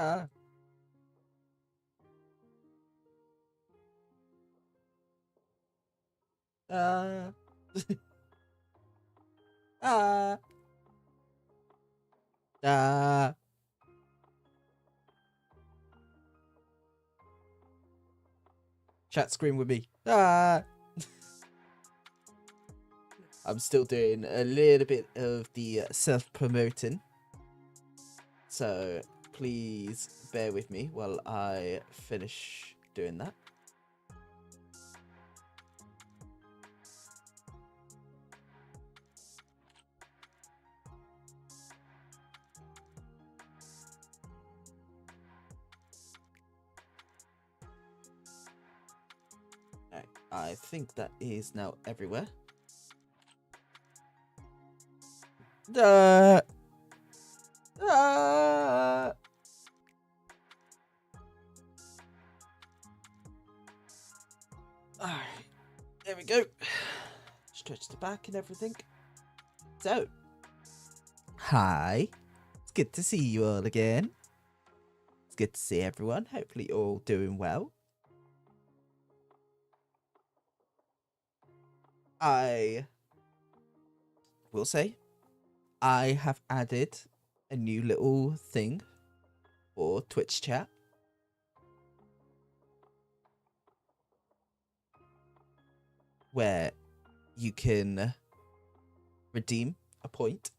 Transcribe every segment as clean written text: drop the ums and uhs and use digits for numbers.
Ah. Ah. Ah. Ah. Chat screen with me. Ah. I'm still doing a little bit of the self-promoting. So please bear with me while I finish doing that. Right, I think that is now everywhere. Alright, there we go. Stretch the back and everything. So, hi. It's good to see you all again. It's good to see everyone. Hopefully you're all doing well. I will say, I have added a new little thing for Twitch chat. Where you can redeem a point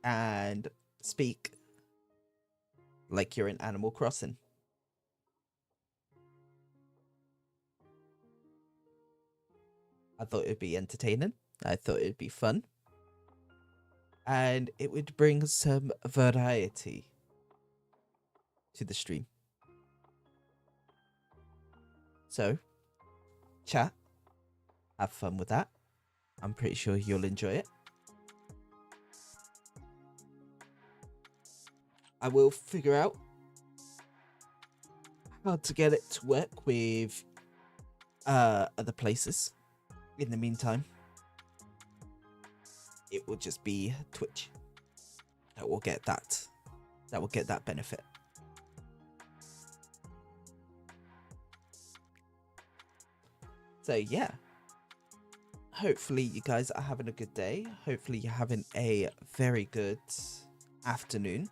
and speak like you're in Animal Crossing. I thought it'd be entertaining. I thought it'd be fun. And it would bring some variety to the stream. So, chat, have fun with that. I'm pretty sure you'll enjoy it. I will figure out how to get it to work with other places. In the meantime, it will just be Twitch that will get that benefit. So yeah, hopefully you guys are having a good day. Hopefully you're having a very good afternoon.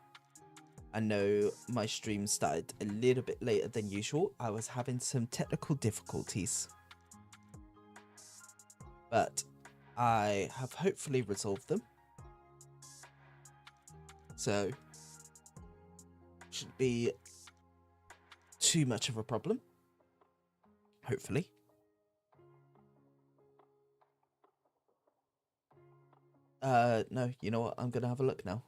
I know my stream started a little bit later than usual. I was having some technical difficulties, but I have hopefully resolved them. So, shouldn't be too much of a problem, hopefully. No, you know what? I'm gonna have a look now.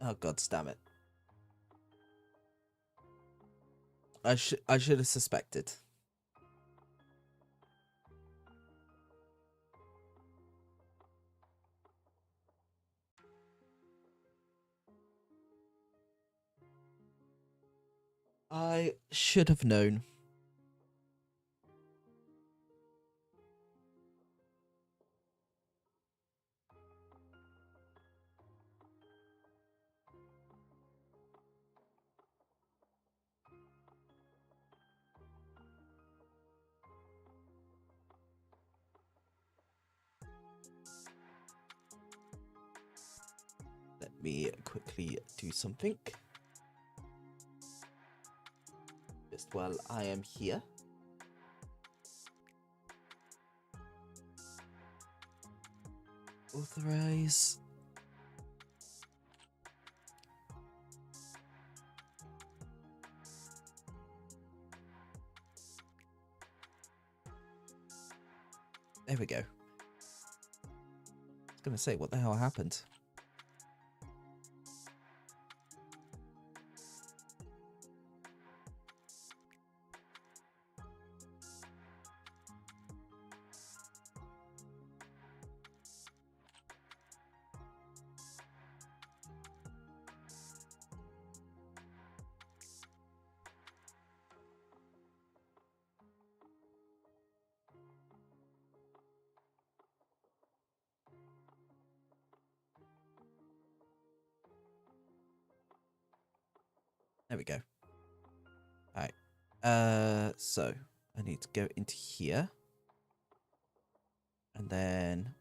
Oh, god damn it. I should have suspected. I should have known. Let me quickly do something. Just while I am here. Authorize. There we go. I was gonna say, what the hell happened? There we go. All right. So I need to go into here. And then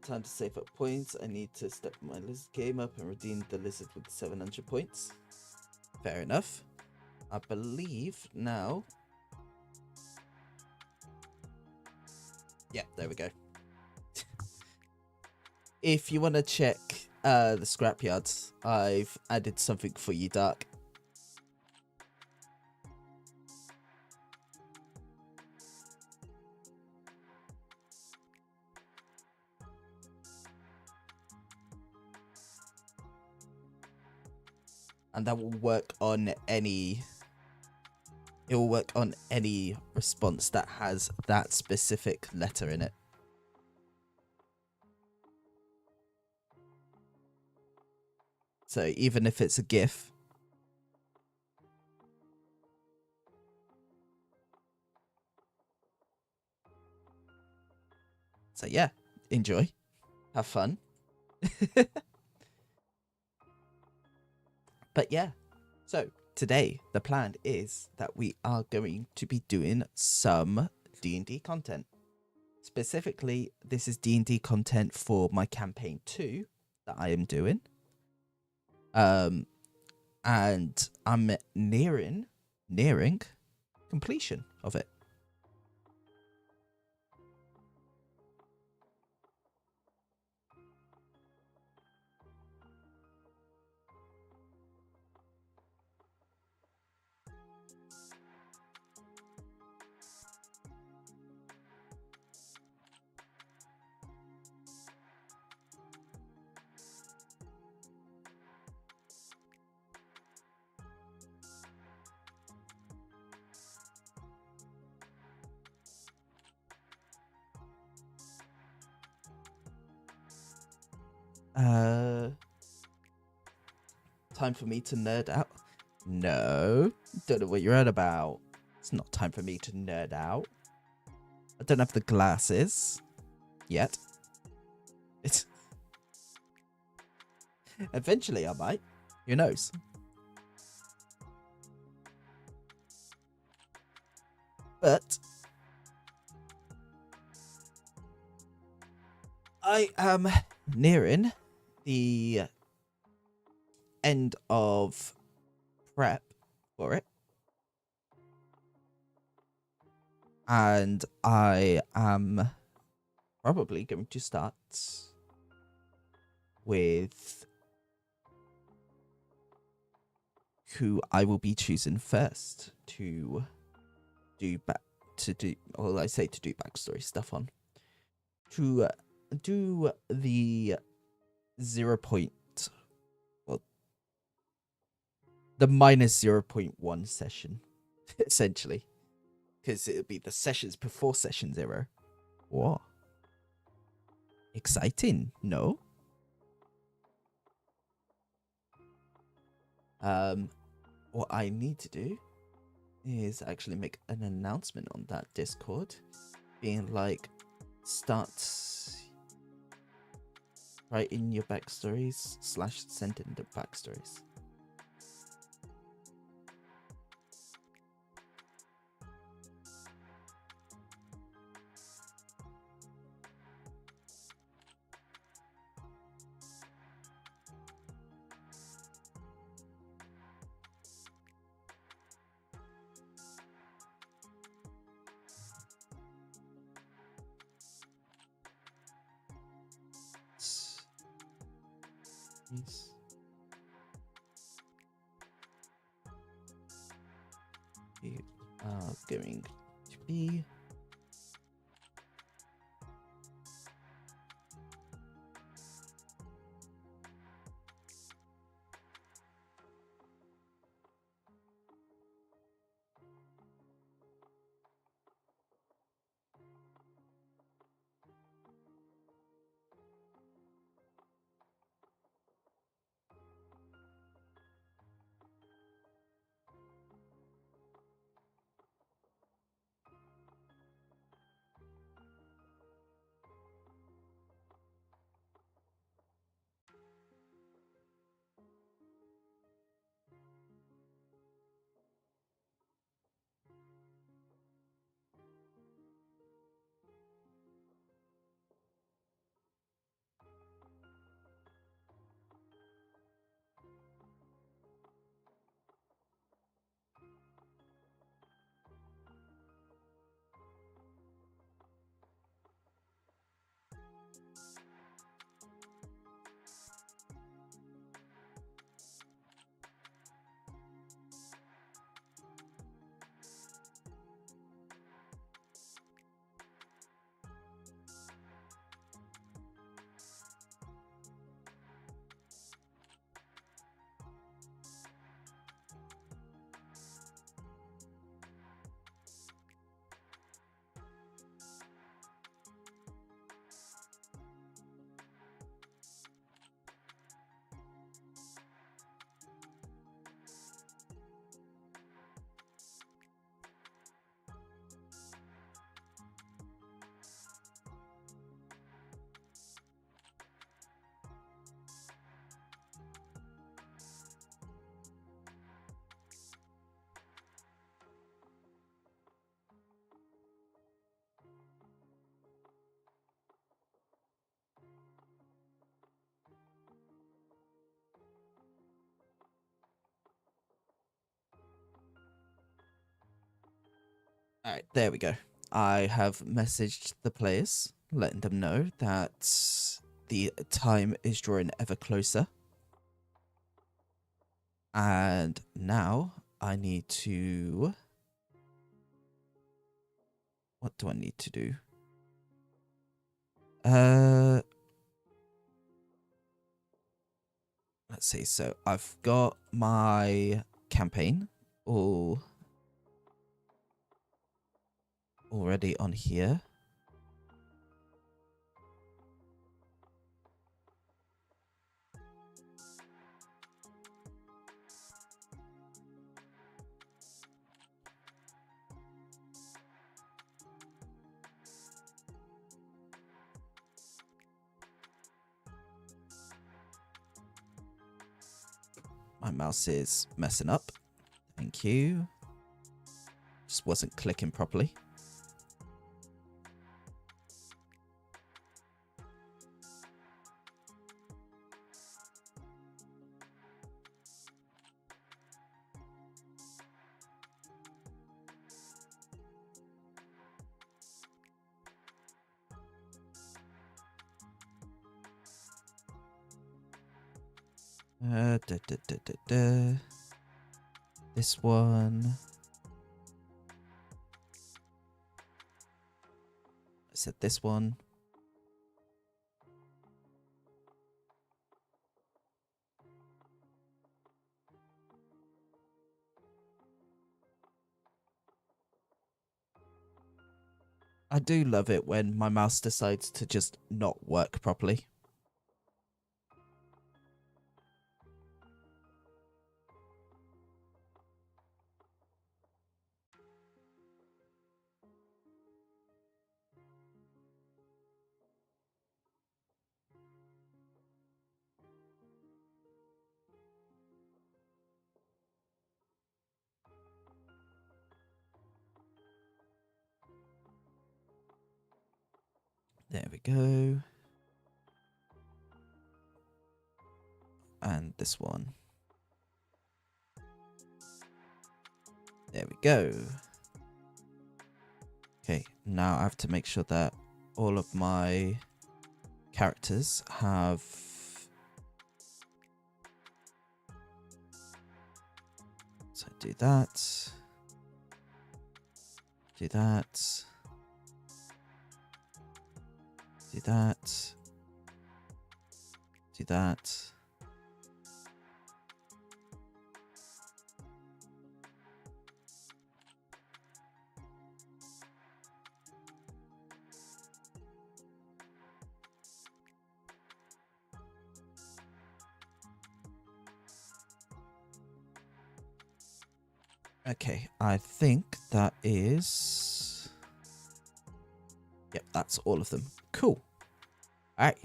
time to save up points. I need to step my lizard game up and redeem the lizard with 700 points. Fair enough. I believe now. Yeah, there we go. If you want to check the scrapyards, I've added something for you, Dark. And that will work on any... It will work on any response that has that specific letter in it. So even if it's a GIF, so yeah, enjoy, have fun. But yeah, so today the plan is that we are going to be doing some D&D content. Specifically, this is D&D content for my campaign 2 that I am doing. And I'm nearing completion of it. Time for me to nerd out? No, don't know what you're on about. It's not time for me to nerd out. I don't have the glasses yet. It's eventually I might. Who knows? But I am nearing the end of prep for it. And I am probably going to start with who I will be choosing first to do backstory stuff on. To do the 0. Well, the minus 0.1 session, essentially. Because it'll be the sessions before session 0. What? Exciting, no? What I need to do is actually make an announcement on that Discord, being like, start writing your backstories / send in the backstories. Yes. are going to be all right. There we go. I have messaged the players, letting them know that the time is drawing ever closer. And now I need to... What do I need to do? Let's see. So I've got my campaign all already on here. My mouse is messing up. Thank you. Just wasn't clicking properly. This one. I said this one. I do love it when my mouse decides to just not work properly. There we go. And this one. There we go. Okay, now I have to make sure that all of my characters have... So do that. Do that. Do that. Do that. Okay, I think that is... Yep, that's all of them. Cool. All right.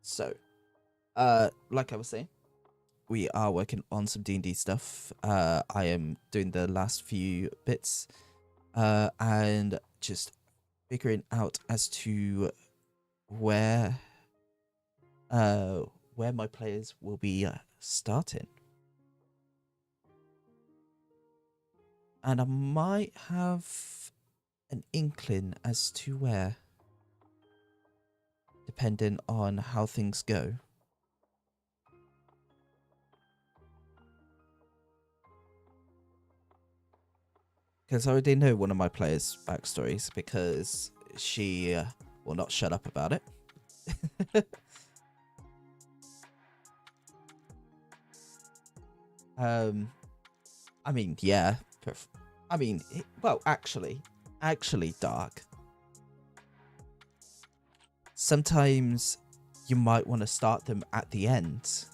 So, like I was saying, we are working on some D&D stuff. I am doing the last few bits, and just figuring out as to where my players will be starting. And I might have an inkling as to where, depending on how things go. Because I already know one of my players' backstories, because she will not shut up about it. I mean, yeah. I mean, well, actually, Dark. Sometimes you might want to start them at the end,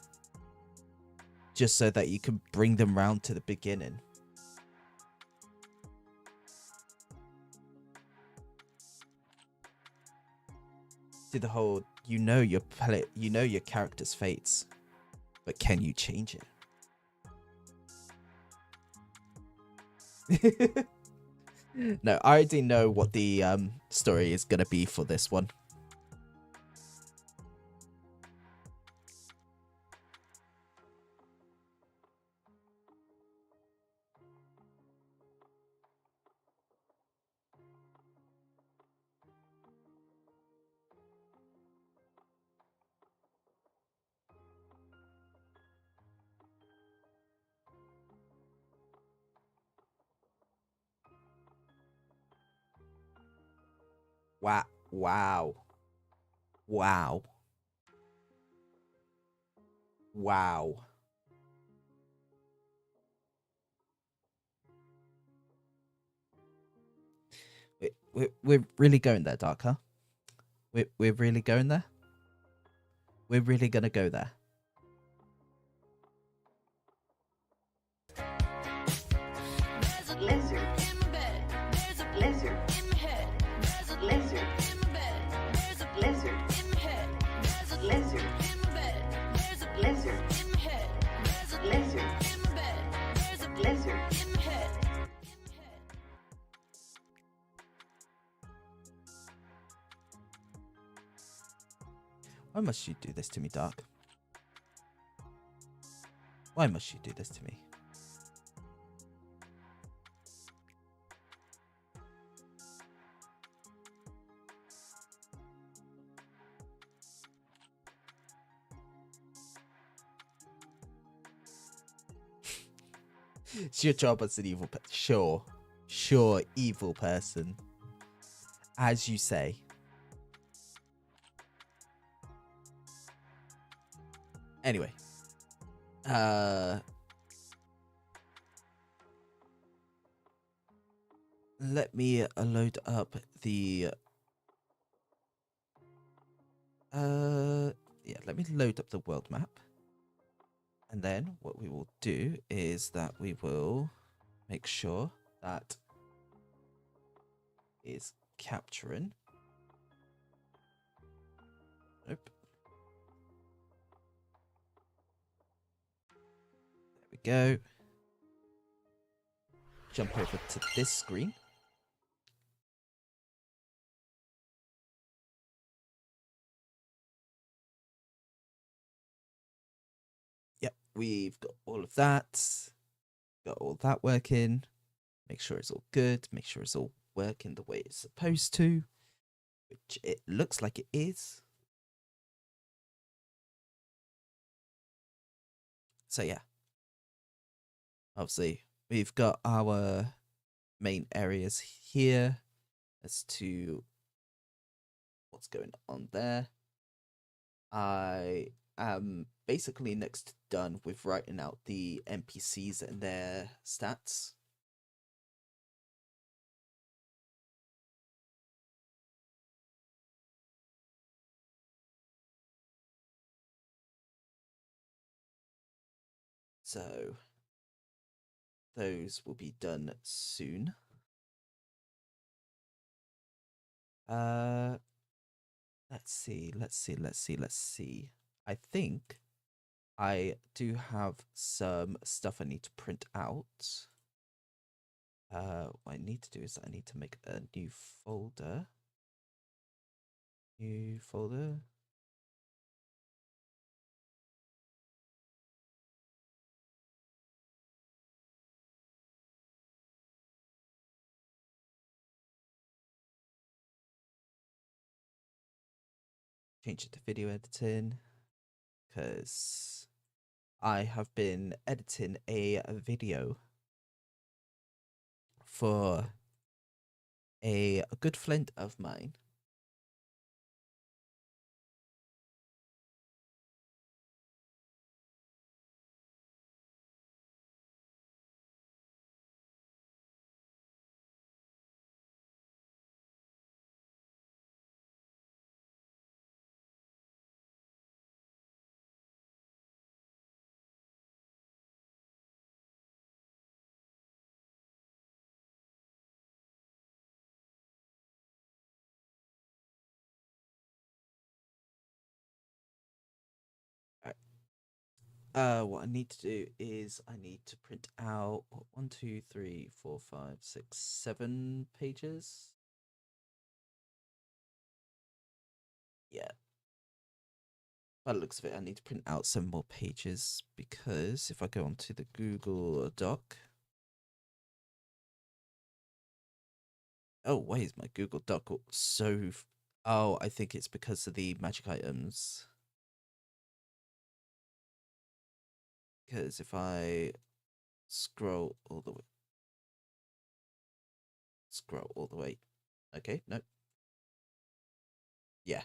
just so that you can bring them round to the beginning. Do the whole, you know your character's fates, but can you change it? No, I already know what the story is gonna be for this one. Wow. Wow. Wow. Wow. We're really going there, Dark, huh? We're really going there? We're really gonna go there. Lizard. Lizard. Lizard. Lizard. Lizard. Lizard. Lizard. Lizard. Why must you do this to me, Dark? Why must you do this to me? It's your job as an evil person. Sure, evil person. As you say. Anyway. Let me load up the... yeah, let me load up the world map. And then what we will do is that we will make sure that is capturing. Nope. There we go. Jump over to this screen. Yep, we've got all of that. Got all that working. Make sure it's all good. Make sure it's all working the way it's supposed to, which it looks like it is. So yeah, obviously we've got our main areas here as to what's going on there. I am basically next done with writing out the NPCs and their stats. So those will be done soon. Uh let's see. I think I do have some stuff I need to print out. What I need to do is I need to make a new folder. New folder. Change it to video editing because I have been editing a video for a good friend of mine. What I need to do is I need to print out 1, 2, 3, 4, 5, 6, 7 pages. Yeah. By the looks of it, I need to print out 7 more pages because if I go onto the Google Doc. Oh, why is my Google Doc so. Oh, I think it's because of the magic items. Because if I scroll all the way. Scroll all the way. Okay, no. Yeah.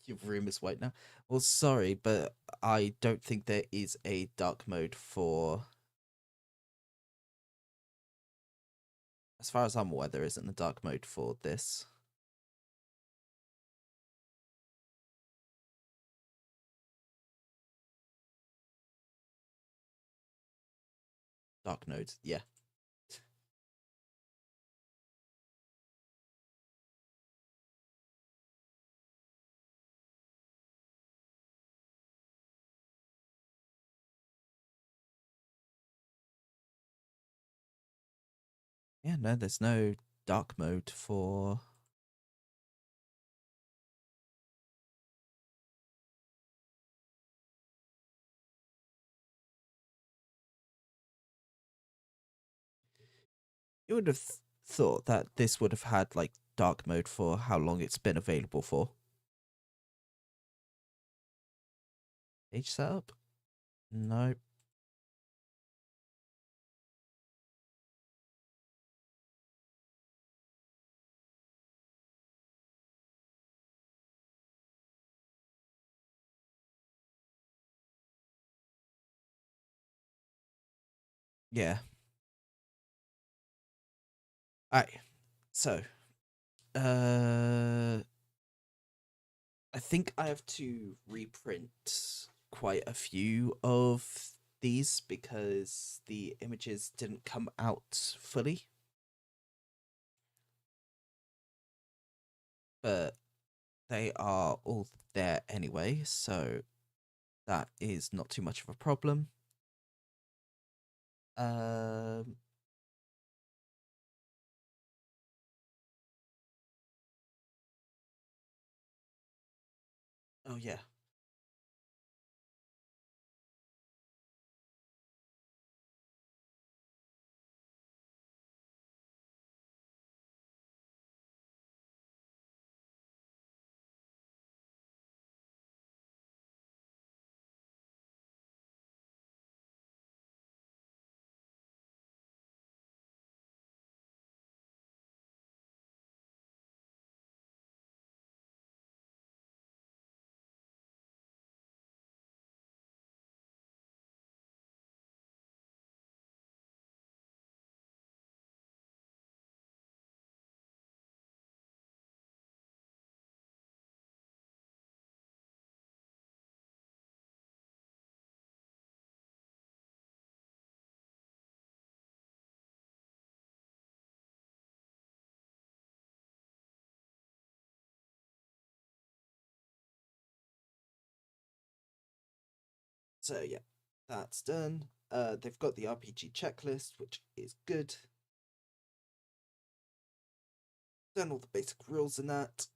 Your room is white now. Well, sorry, but I don't think there is a dark mode for. As far as I'm aware, there isn't a dark mode for this. Dark mode, yeah. Yeah, no, there's no dark mode for. You would have thought that this would have had like dark mode for how long it's been available for. Page setup? No. Yeah. Alright. So, I think I have to reprint quite a few of these because the images didn't come out fully. But they are all there anyway, so that is not too much of a problem. Um, oh yeah. So yeah, that's done. They've got the RPG checklist, which is good. Done all the basic rules in that.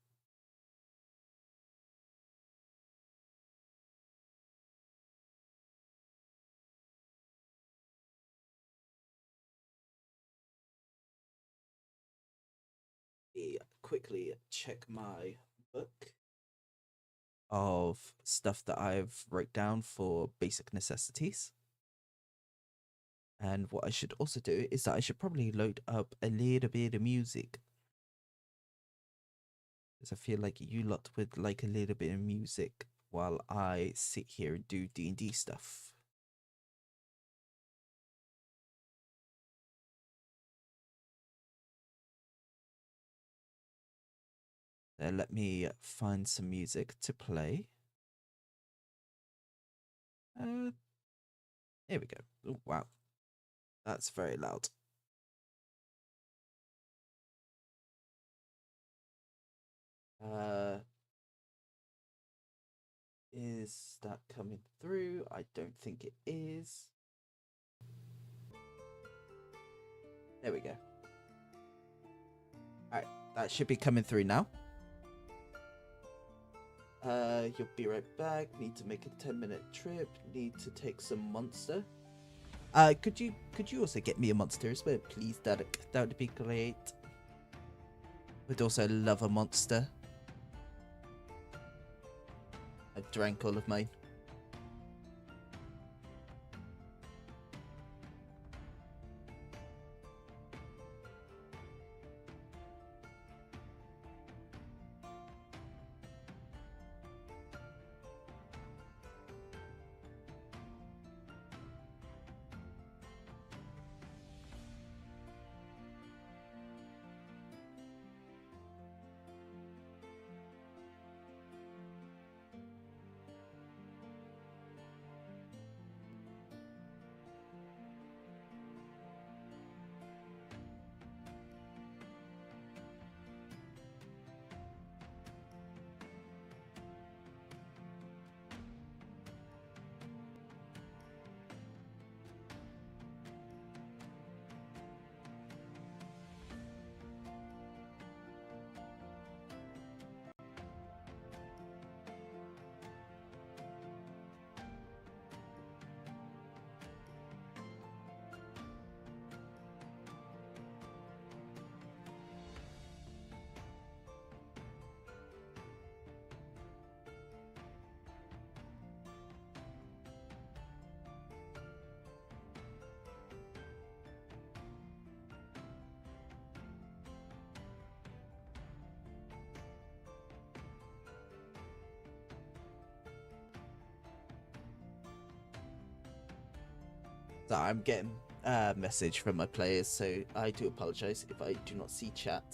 Quickly check my book of stuff that I've wrote down for basic necessities. And what I should also do is that I should probably load up a little bit of music. Because I feel like you lot would like a little bit of music while I sit here and do D&D stuff. Let me find some music to play. Here we go. Oh, wow. That's very loud. Is that coming through? I don't think it is. There we go. Alright, that should be coming through now. You'll be right back. Need to make a 10-minute trip. Need to take some monster. Could you also get me a monster as well, please, Derek? That would be great. Would also love a monster. I drank all of mine. So I'm getting a message from my players, so I do apologize if I do not see chat.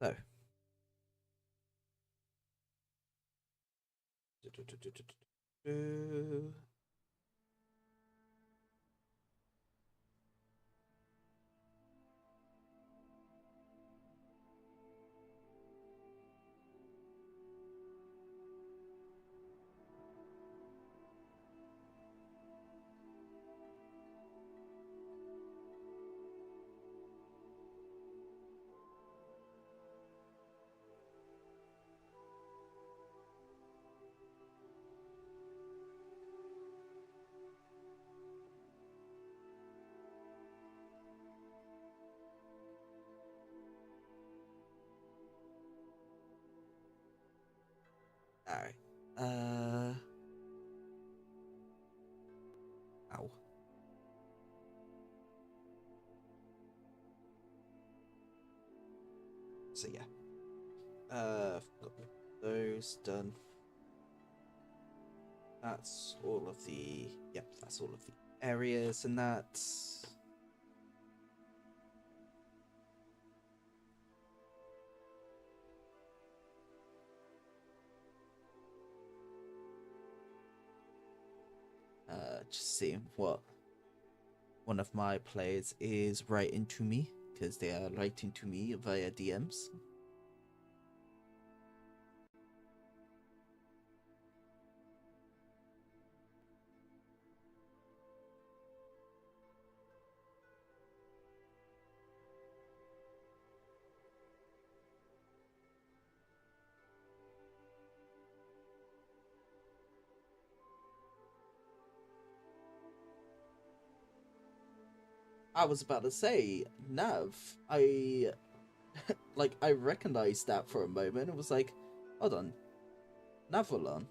So. Uh, ow. So yeah. Got those done. That's all of the. Yep, that's all of the areas, and that's. Just seeing what one of my players is writing to me, because they are writing to me via DMs. I was about to say, Nav, I recognized that for a moment. It was like, hold on, Navalon.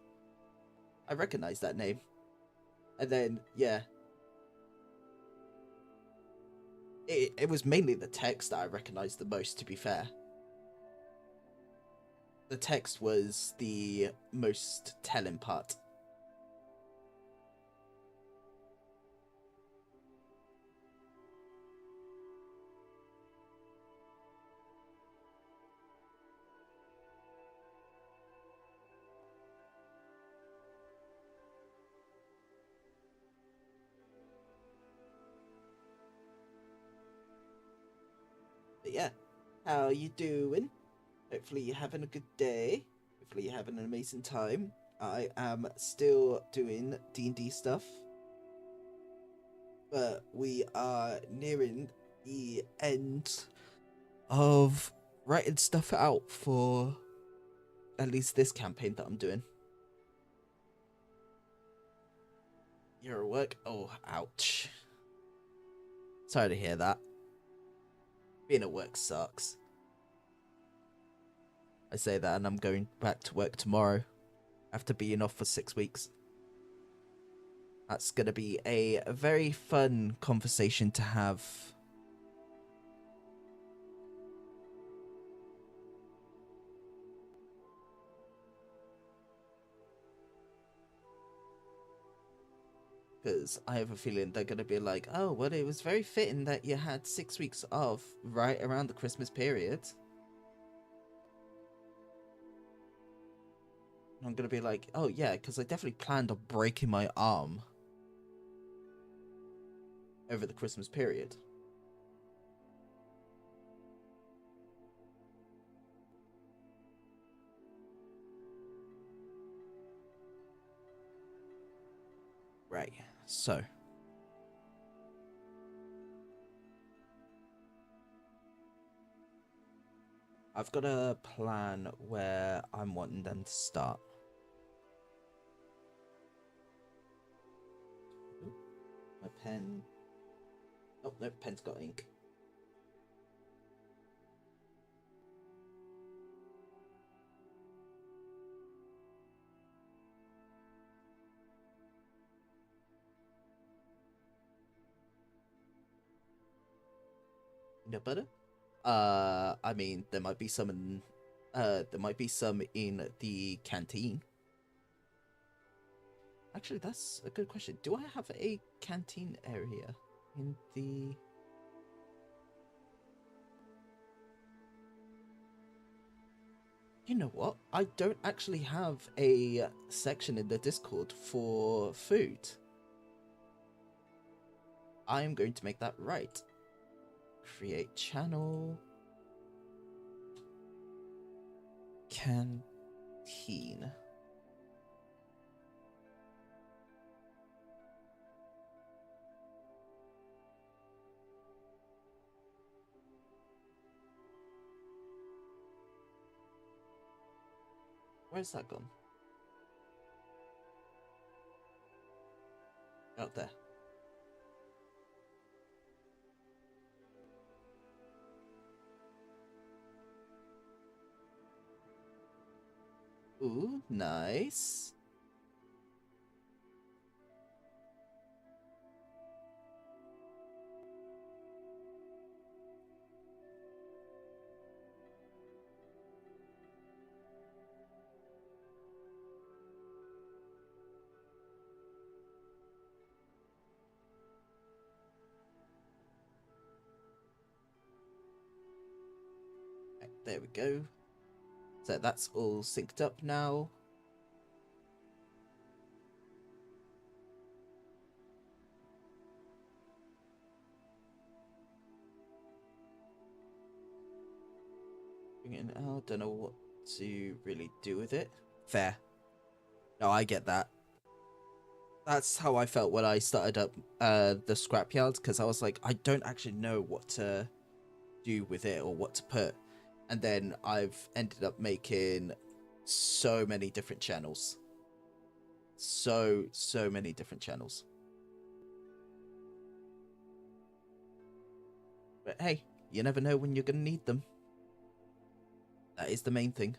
I recognize that name. And then, yeah, it was mainly the text that I recognized the most, to be fair. The text was the most telling part. But yeah, how you doing? Hopefully you're having a good day. Hopefully you're having an amazing time. I am still doing D&D stuff, but we are nearing the end of writing stuff out for at least this campaign that I'm doing. You're at work? Oh, ouch. Sorry to hear that. Being at work sucks. I say that and I'm going back to work tomorrow after being off for 6 weeks. That's going to be a very fun conversation to have. Because I have a feeling they're going to be like, oh, well, it was very fitting that you had 6 weeks off right around the Christmas period. And I'm going to be like, oh, yeah, because I definitely planned on breaking my arm over the Christmas period. Right, so I've got a plan where I'm wanting them to start. Ooh, my pen. Oh, no, pen's got ink. No butter? I mean, there might be some in, the canteen. Actually, that's a good question. Do I have a canteen area in the? You know what? I don't actually have a section in the Discord for food. I'm going to make that right. Create channel. Canteen. Where's that gone? Out there. Ooh, nice. There we go. So that's all synced up now. Bring it out. Don't know what to really do with it. Fair. No, I get that. That's how I felt when I started up the scrapyard, because I was like, I don't actually know what to do with it or what to put. And then I've ended up making so many different channels. So many different channels. But hey, you never know when you're going to need them. That is the main thing.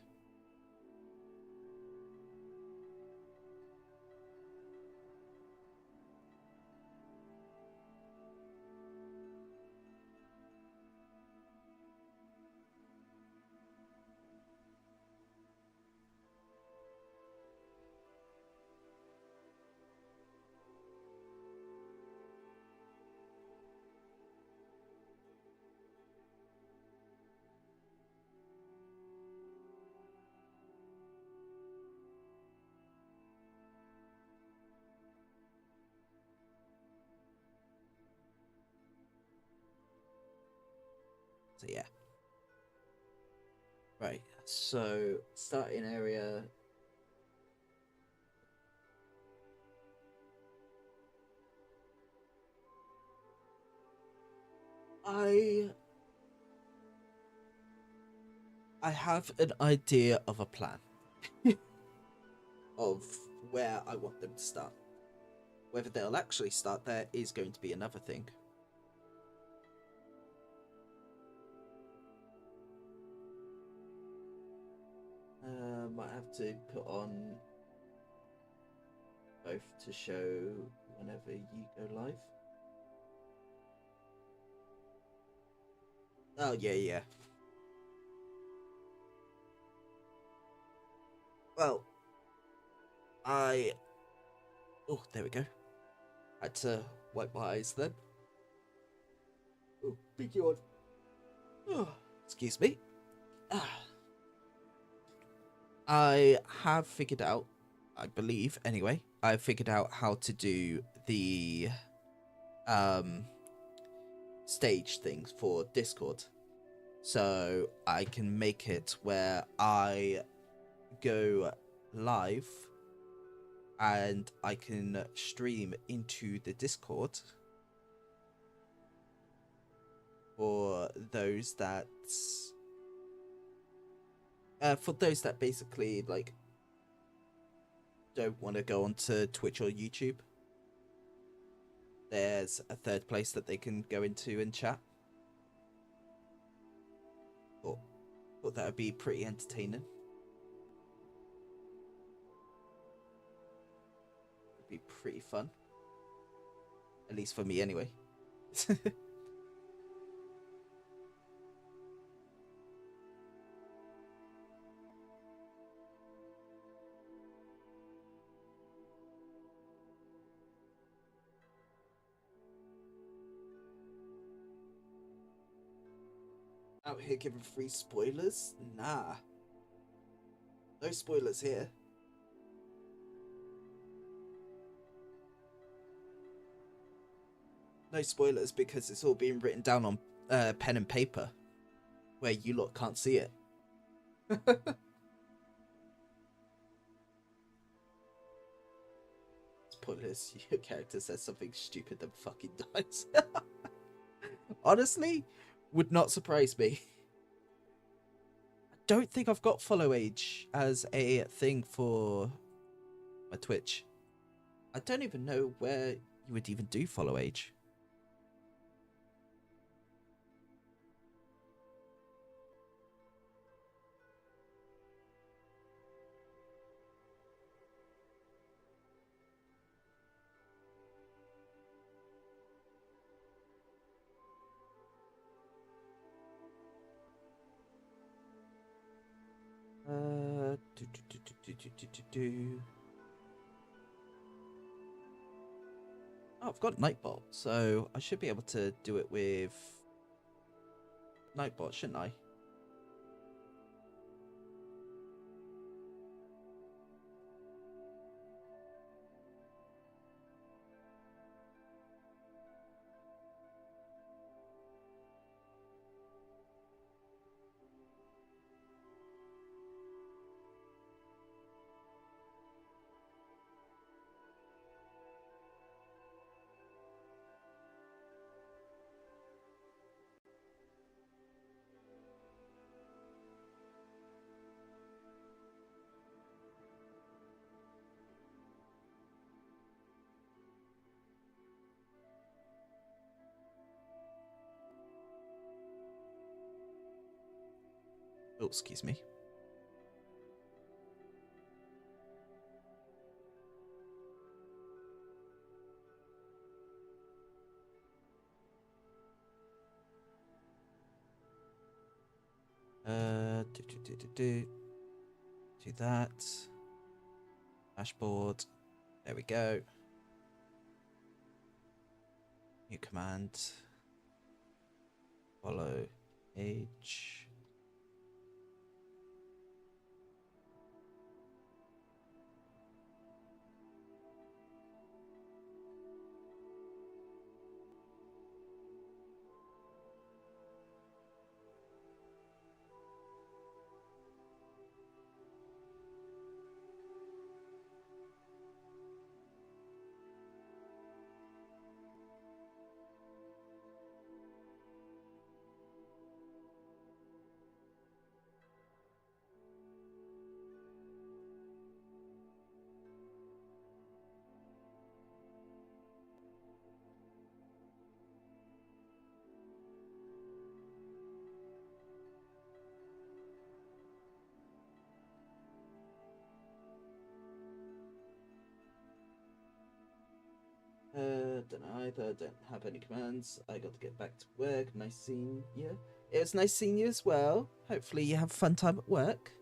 So yeah. Right, so starting area. I have an idea of a plan of where I want them to start. Whether they'll actually start there is going to be another thing. Might have to put on both to show whenever you go live. Oh, yeah. Well, oh, there we go. Had to wipe my eyes then. Oh, big yawn. Oh, excuse me. I have figured out, I believe anyway, I've figured out how to do the stage things for Discord. So I can make it where I go live and I can stream into the Discord for those that basically like don't want to go onto Twitch or YouTube. There's a third place that they can go into and chat. Thought that would be pretty entertaining. It'd be pretty fun. At least for me anyway. Out here giving free spoilers? Nah. No spoilers here. No spoilers because it's all being written down on pen and paper where you lot can't see it. Spoilers, your character says something stupid and fucking dies. Honestly, would not surprise me. I don't think I've got follow age as a thing for my Twitch. I don't even know where you would even do follow age. Oh, I've got Nightbot, so I should be able to do it with Nightbot, shouldn't I? Oh, excuse me. Do that. Dashboard. There we go. New command. Follow page. Don't know either. Don't have any commands. I got to get back to work. Nice seeing you. It was nice seeing you as well. Hopefully you have a fun time at work.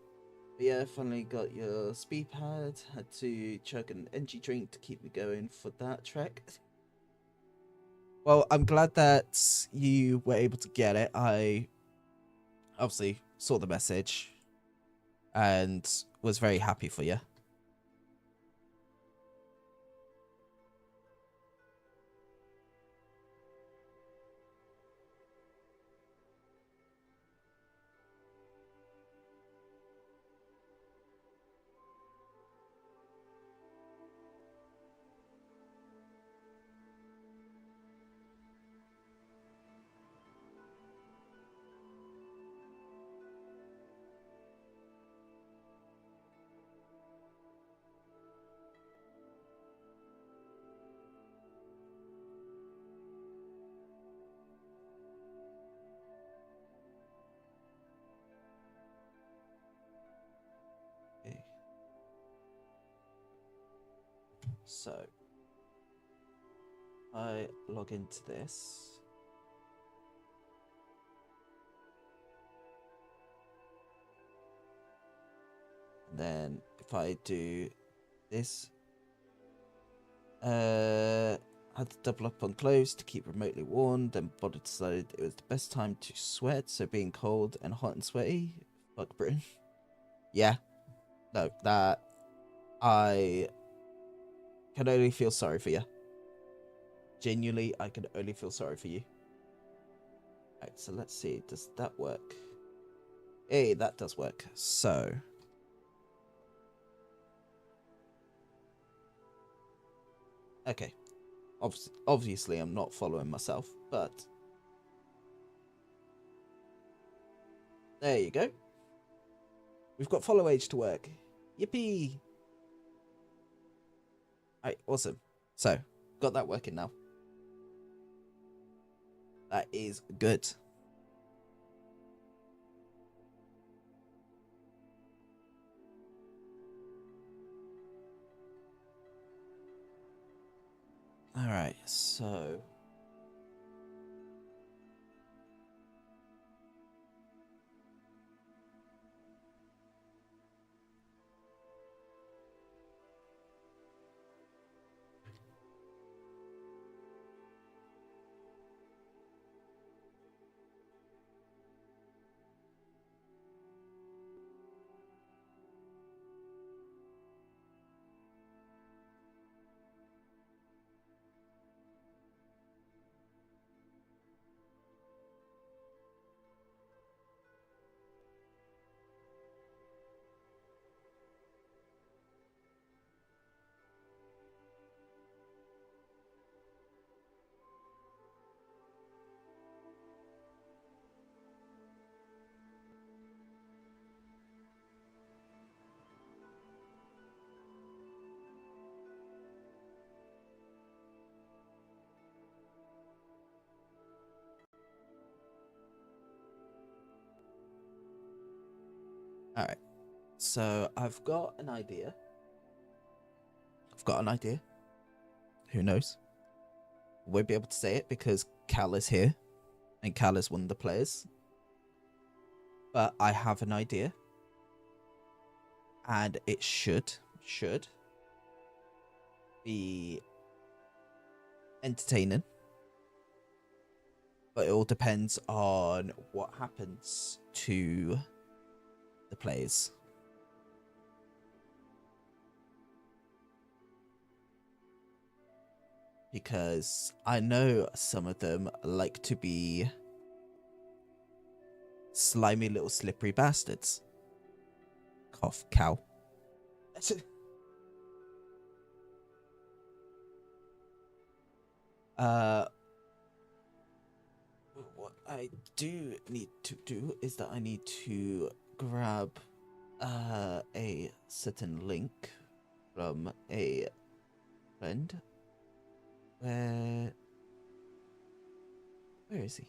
But yeah, finally got your speed pad. Had to chug an energy drink to keep me going for that trek. Well, I'm glad that you were able to get it. I obviously saw the message and was very happy for you. Okay. So I log into this. And then if I do this, had to double up on clothes to keep remotely warm. Then body decided it was the best time to sweat. So being cold and hot and sweaty, fuck Britain. Yeah, no, that I can only feel sorry for you. Genuinely, I can only feel sorry for you. Right, so let's see. Does that work? Hey, that does work. So okay. Obviously, I'm not following myself, but there you go. We've got follow age to work. Yippee! Alright, awesome. So, got that working now. That is good. Alright, so All right. So I've got an idea. I've got an idea. Who knows? Won't be able to say it because Cal is here, and Cal is one of the players. But I have an idea, and it should be entertaining. But it all depends on what happens to the players. Because I know some of them like to be slimy little slippery bastards. Cough, cow. What I do need to do is that I need to grab a certain link from a friend. Where is he?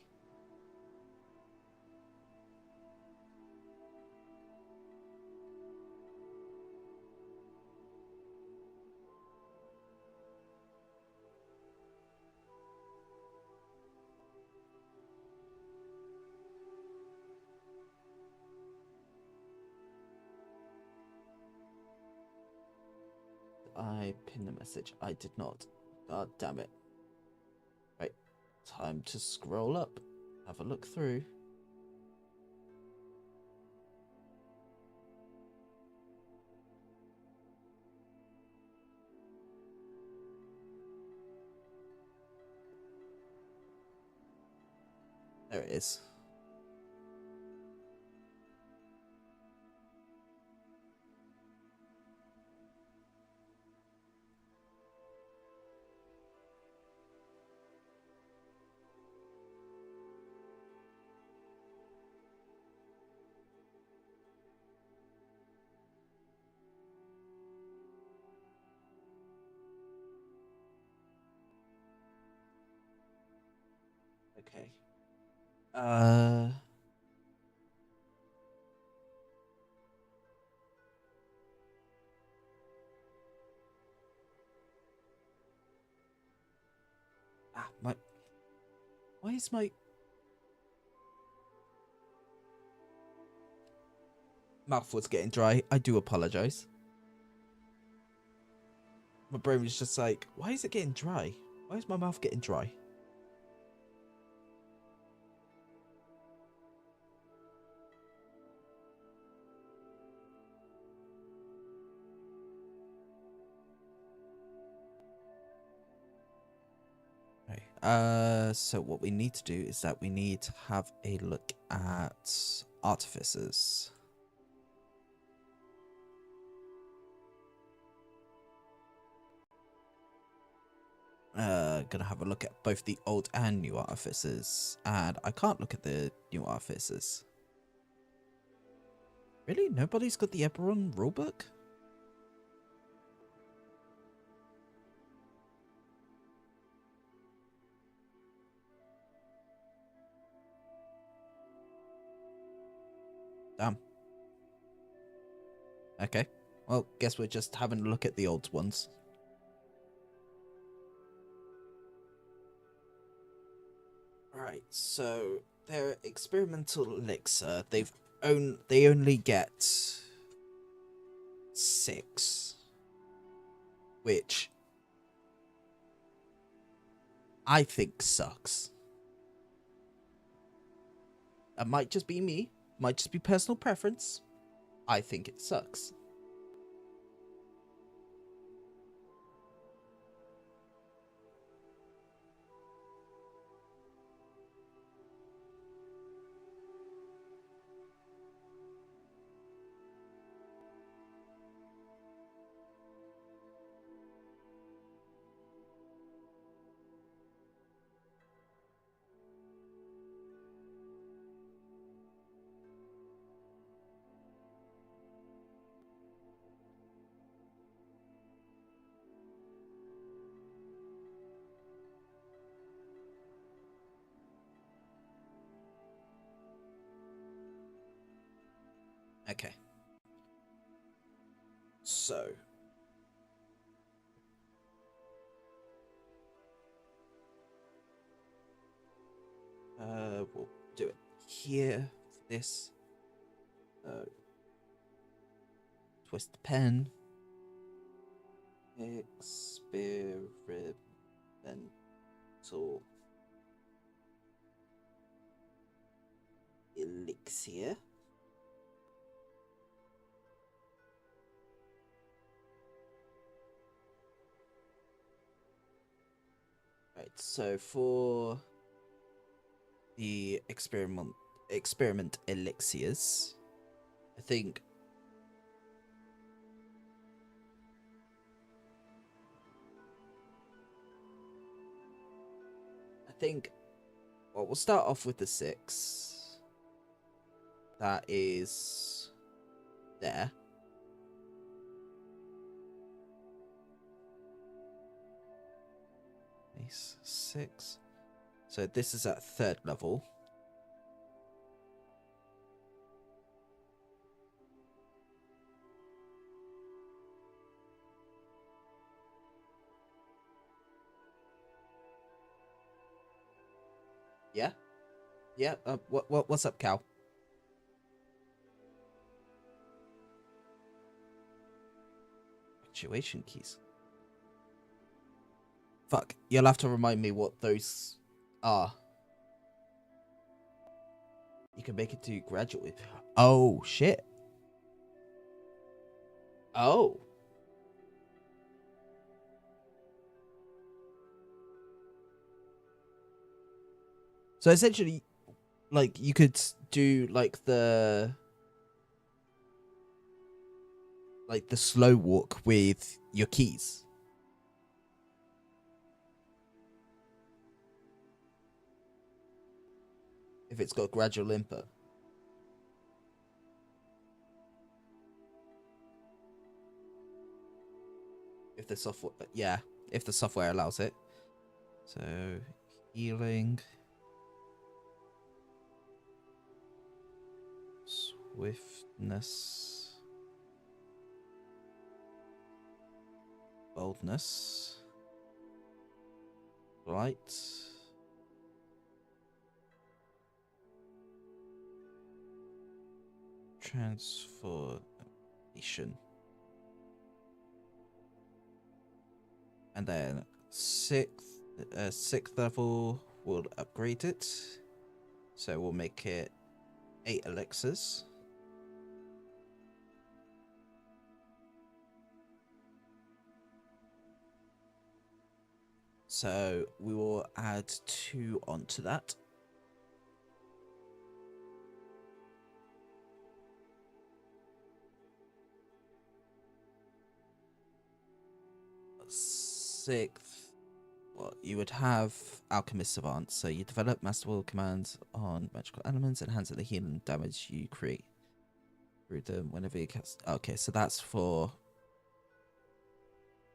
I pinned the message. I did not. God damn it. Right. Time to scroll up. Have a look through. There it is. Okay. My. Why is my mouth was getting dry? I do apologize. My brain was just like, why is it getting dry? Why is my mouth getting dry? Okay. So what we need to do is that we need to have a look at artificers. Gonna have a look at both the old and new artificers, and I can't look at the new artificers. Really? Nobody's got the Eberron rulebook? Damn. Okay. Well, guess we're just having a look at the old ones. Right, so their experimental elixir, they only get 6, which I think sucks. That might just be me, might just be personal preference. I think it sucks. Okay. So we'll do it here for this. Twist the pen. Experimental elixir. Right, so for the experiment elixirs, I think well, we'll start off with the 6. That is there. Base 6. So this is at 3rd level. Yeah? Yeah, what's up, Cal? Actuation keys. Fuck, you'll have to remind me what those are. You can make it to graduate. Oh, shit. Oh. So essentially, like, you could do, like, the slow walk with your keys. If it's got gradual input. If the software, yeah, if the software allows it. So, healing. Swiftness. Boldness. Light. Transformation. And then 6th level, we'll upgrade it. So we'll make it 8 elixirs. So we will add 2 onto that. Sixth, well, you would have Alchemist Savant. So you develop masterful commands on magical elements, enhancing the healing damage you create through them whenever you cast. Okay, so that's for.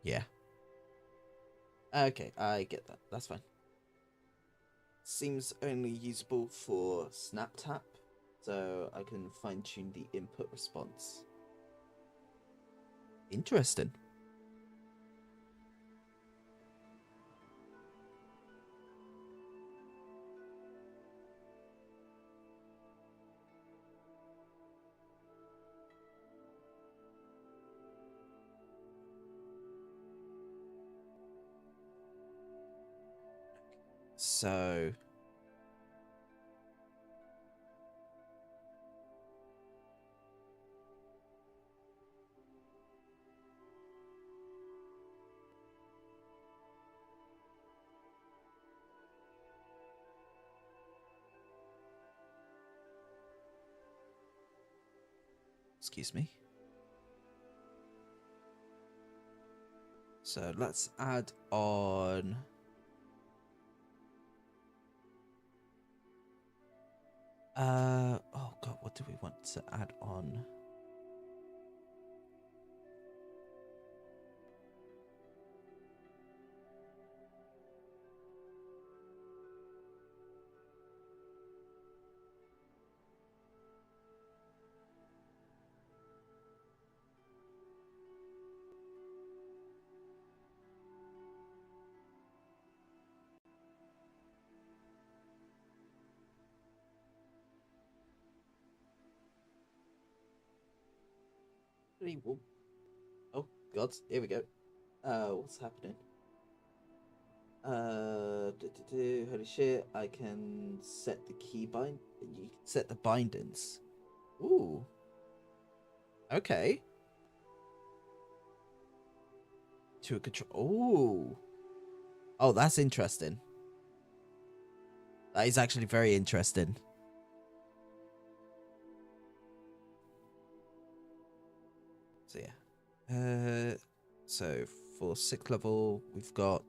Yeah. Okay, I get that. That's fine. Seems only usable for Snap Tap, so I can fine tune the input response. Interesting. So excuse me. So let's add on. Oh god, what do we want to add on? hopefully we'll... Oh, God. Here we go. What's happening? Holy shit. I can set the keybind. You can set the bindings. Ooh. Okay. To a control. Ooh. Oh, that's interesting. That is actually very interesting. So yeah. So for 6th level, we've got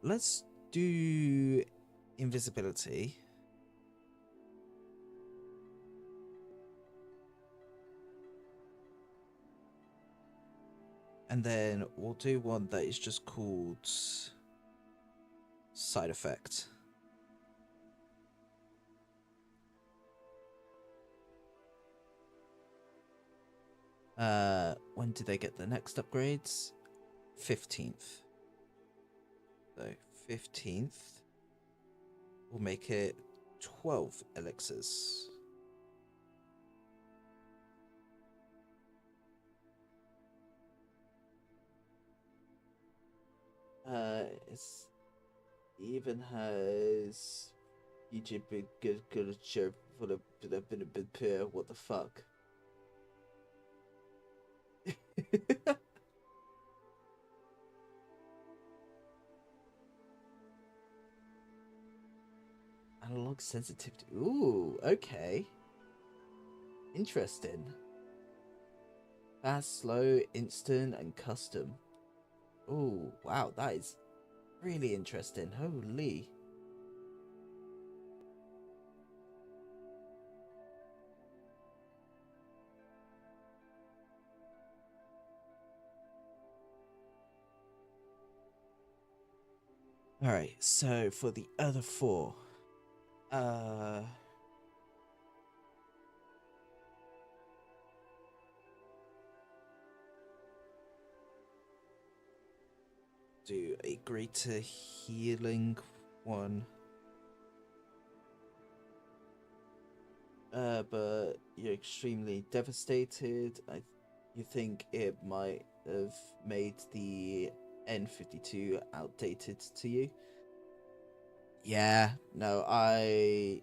let's do invisibility. And then we'll do one that is just called side effect. When do they get the next upgrades? 15th. So 15th, we'll make it 12 elixirs. It's even has Egypt been good share for the been a bit pure. What the fuck? Analog sensitivity. Ooh, okay. Interesting. Fast, slow, instant, and custom. Ooh, wow, that is really interesting. Holy. Alright, so for the other 4, do a greater healing one. But you're extremely devastated. You think it might have made the N52 outdated to you? Yeah, no, I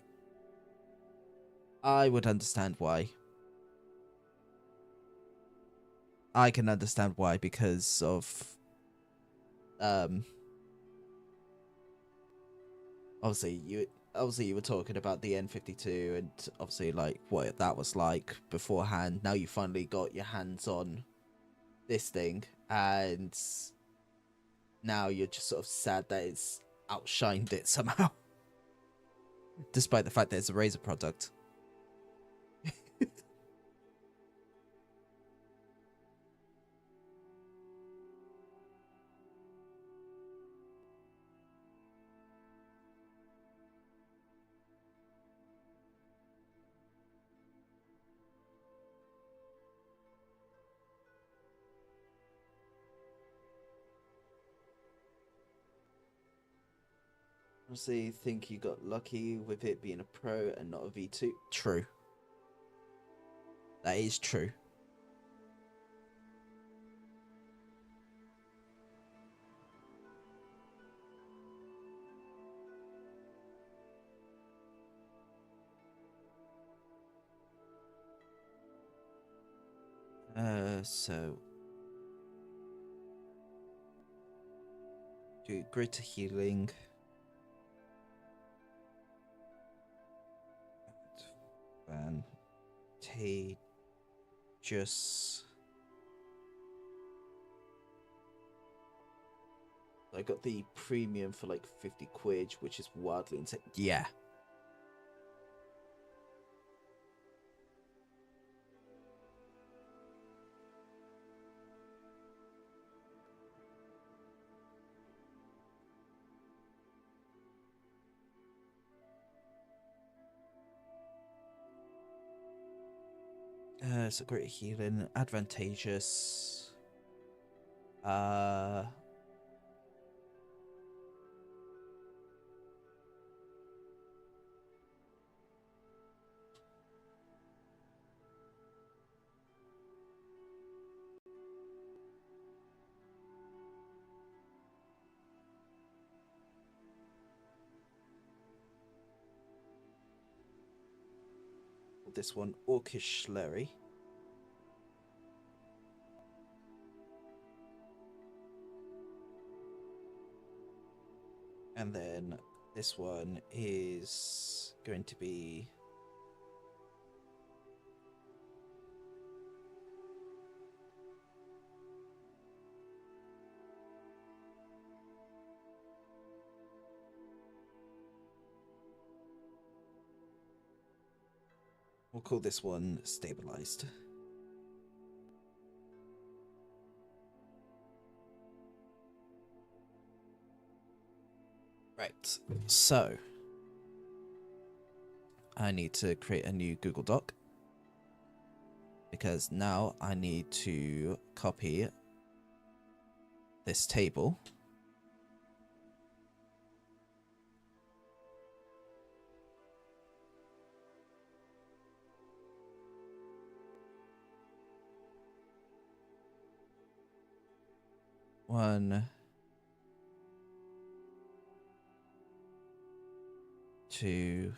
would understand why. I can understand why, because of obviously you were talking about the N52 and obviously like what that was like beforehand. Now you finally got your hands on this thing, and now you're just sort of sad that it's outshined it somehow, despite the fact that it's a Razer product. Honestly, think you got lucky with it being a Pro and not a V2. True. That is true. So do greater healing. Vantageous. I got the premium for like 50 quid, which is wildly insane. Yeah. So great healing, advantageous. this one Orcish Slurry. And then this one is going to be we'll call this one Stabilized. Right, so I need to create a new Google Doc because now I need to copy this table. One, two,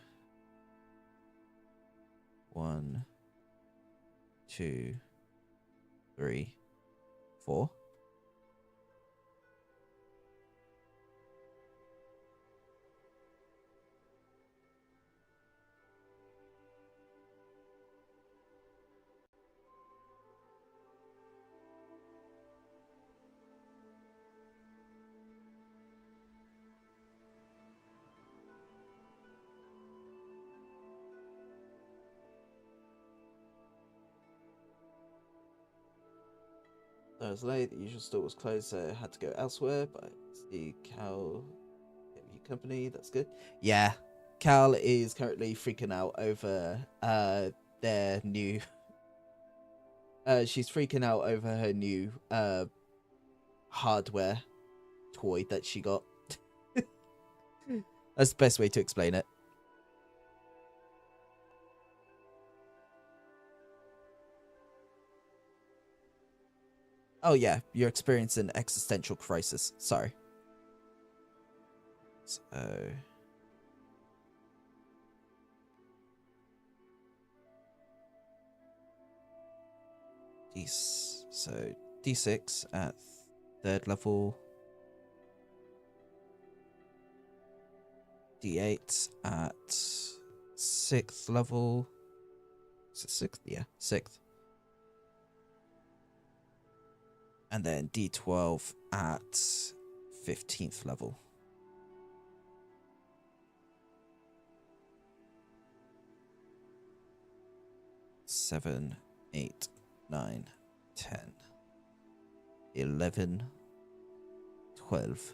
1, 2, 3, 4. I was late, the usual store was closed, so I had to go elsewhere, but I see Cal gave you company, that's good. Yeah, Cal is currently freaking out over their new she's freaking out over her new hardware toy that she got. That's the best way to explain it. Oh yeah, you're experiencing an existential crisis. Sorry. So D6 at 3rd level. D8 at 6th level. Is it 6th? Yeah, 6th. And then D12 at 15th level. Seven, 8, 9, 10, 11, 12.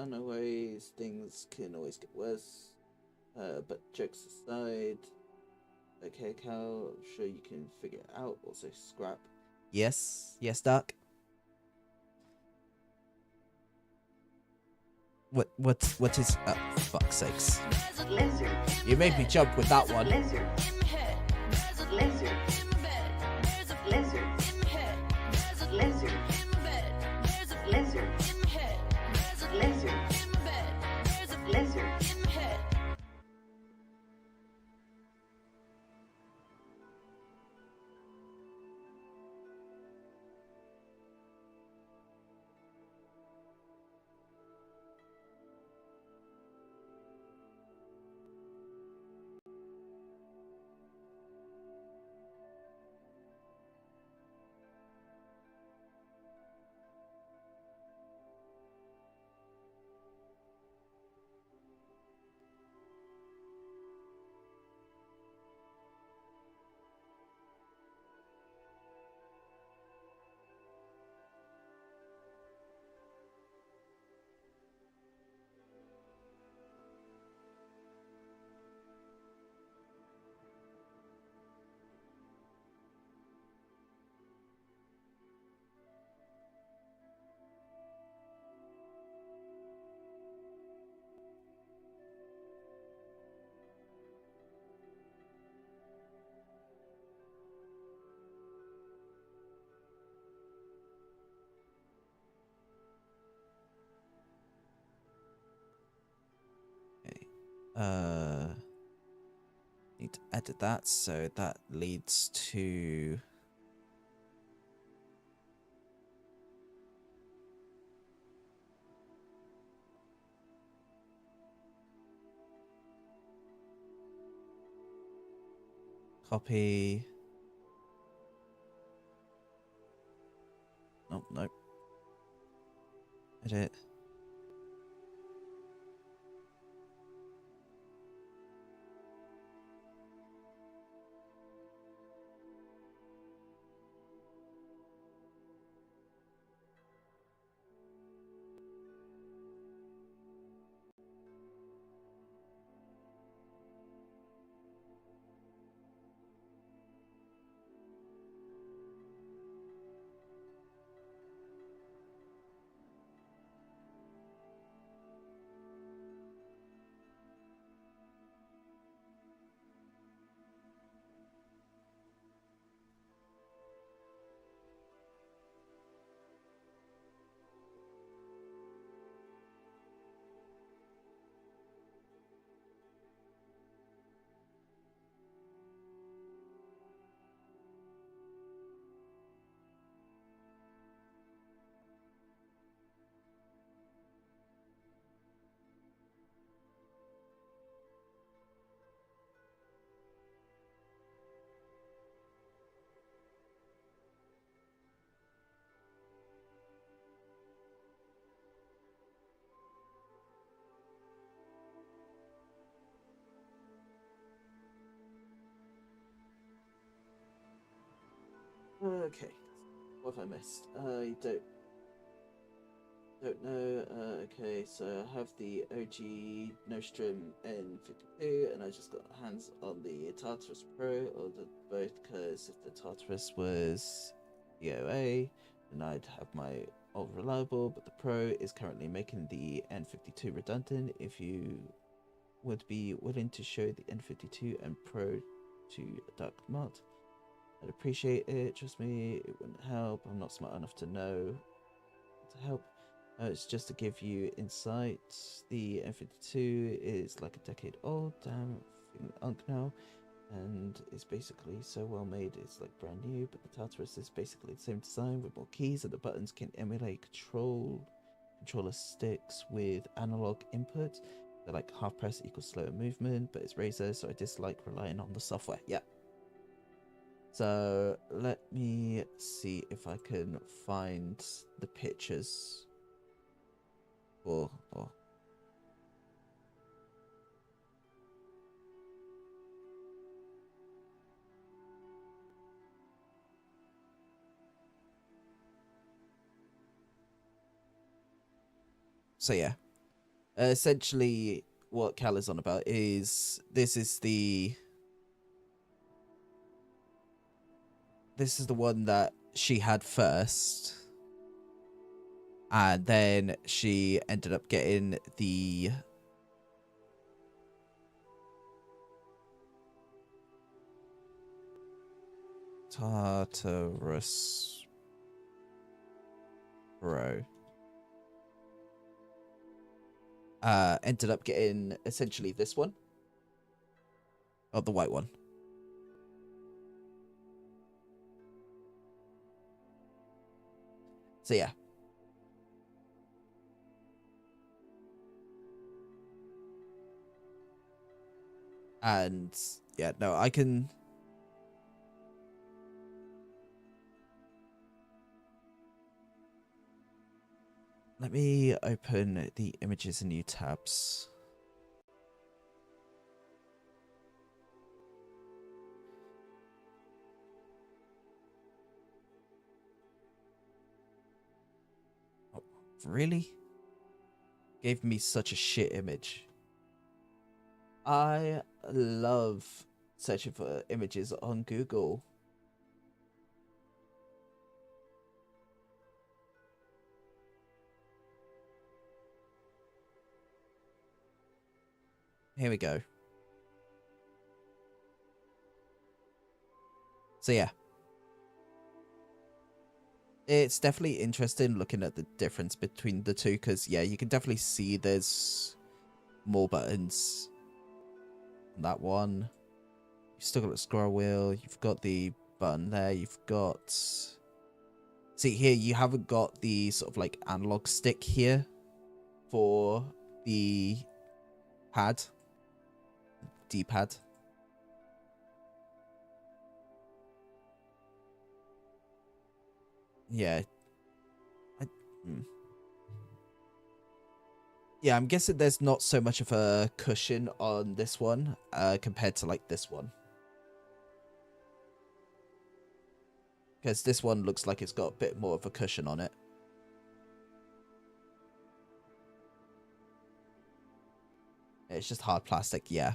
No worries, things can always get worse. But jokes aside, okay, Cal, I'm sure you can figure it out. Also, scrap. Yes, Doc. What is? Oh, fuck's sakes! Lizard. You made me jump with that one. Lizard. Lizard. Lizard. Lizard. Lizard. Lizard. Lizard. Uh, need to edit that, so that leads to copy. Nope, nope. Edit. Okay, what have I missed? You don't know. Okay, so I have the OG Nostrum N52, and I just got hands on the Tartarus Pro, or the both, because if the Tartarus was EOA, then I'd have my old reliable, but the Pro is currently making the N52 redundant. If you would be willing to show the N52 and Pro to Dark Mart, I'd appreciate it. Trust me, it wouldn't help. I'm not smart enough to know to help. It's just to give you insight. The N52 is like a decade old. Damn, feeling unk now. And it's basically so well made, it's like brand new. But the Tartarus is basically the same design with more keys, and the buttons can emulate controller sticks with analog input. They're like half press equals slower movement, but it's Razer, so I dislike relying on the software. Yeah. So let me see if I can find the pictures. Or so yeah. Essentially what Cal is on about is this is the one that she had first, and then she ended up getting the Tartarus Pro. Ended up getting essentially this one. Oh, the white one. So yeah. And yeah, no, I can. Let me open the images in new tabs. Oh, really? Gave me such a shit image. I love searching for images on Google. Here we go. So yeah. It's definitely interesting looking at the difference between the two, because yeah, you can definitely see there's more buttons. that one. You've still got the scroll wheel. You've got the button there. You've got... See, here you haven't got the sort of like analog stick here for the pad. D-pad. Yeah. Hmm. Yeah, I'm guessing there's not so much of a cushion on this one compared to like this one. Because this one looks like it's got a bit more of a cushion on it. It's just hard plastic, yeah.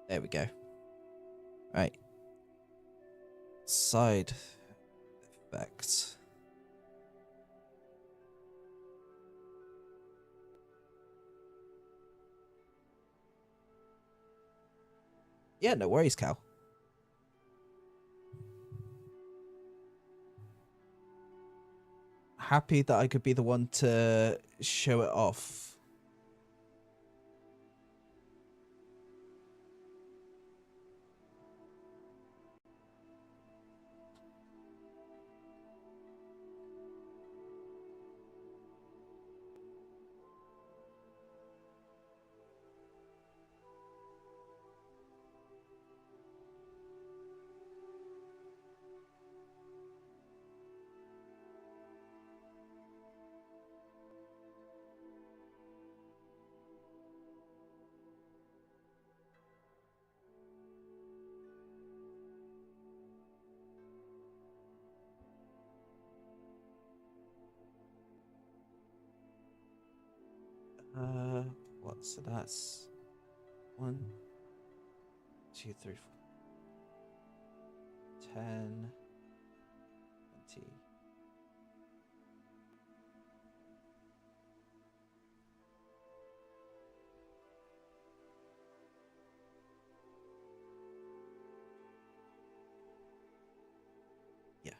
There we go. Right. Side effects. Yeah, no worries, Cal. Happy that I could be the one to show it off. What? So that's 1, 2, 3, 4, 10, 20. Yeah.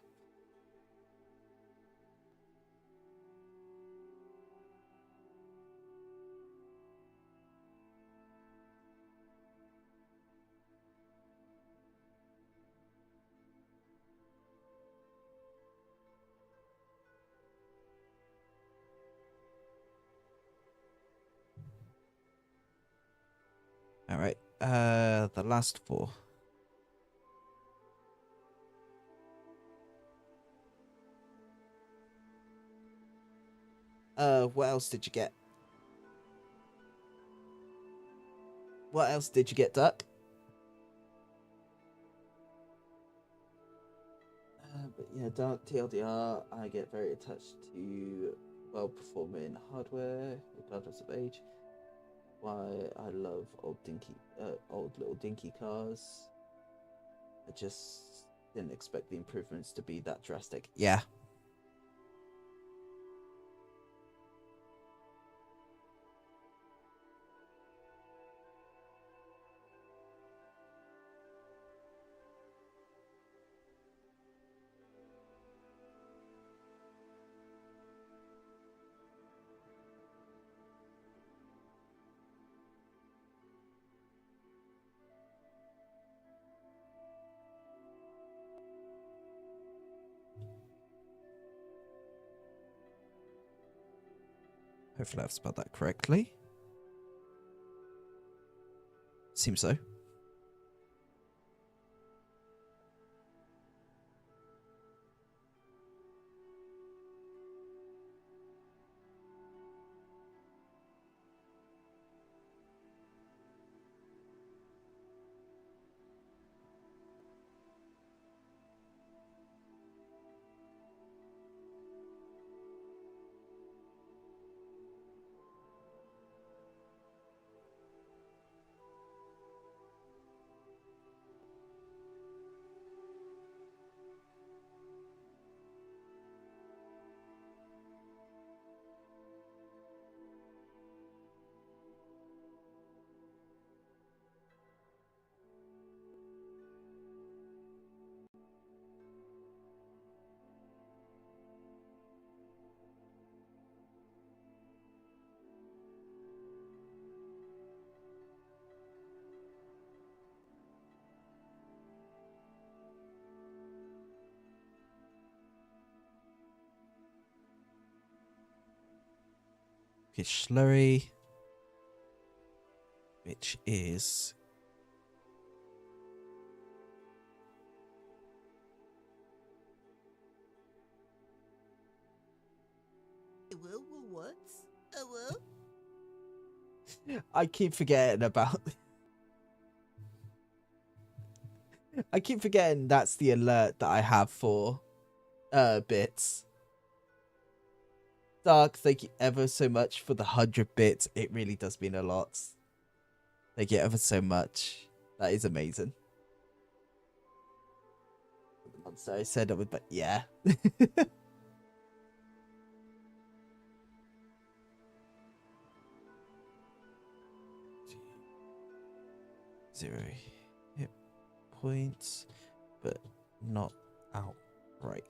All right. The last 4. What else did you get? What else did you get, Duck? But yeah, Dark TLDR, I get very attached to well-performing hardware, regardless of age. Why I love old little dinky cars. I just didn't expect the improvements to be that drastic. Yeah. Hopefully I've spelled that correctly. Seems so. Okay, slurry, which is What? I keep forgetting about. I keep forgetting that's the alert that I have for bits. Dark, thank you ever so much for the 100 bits. It really does mean a lot. Thank you ever so much. That is amazing. I'm sorry I said it would, but yeah. Zero hit points, but not outright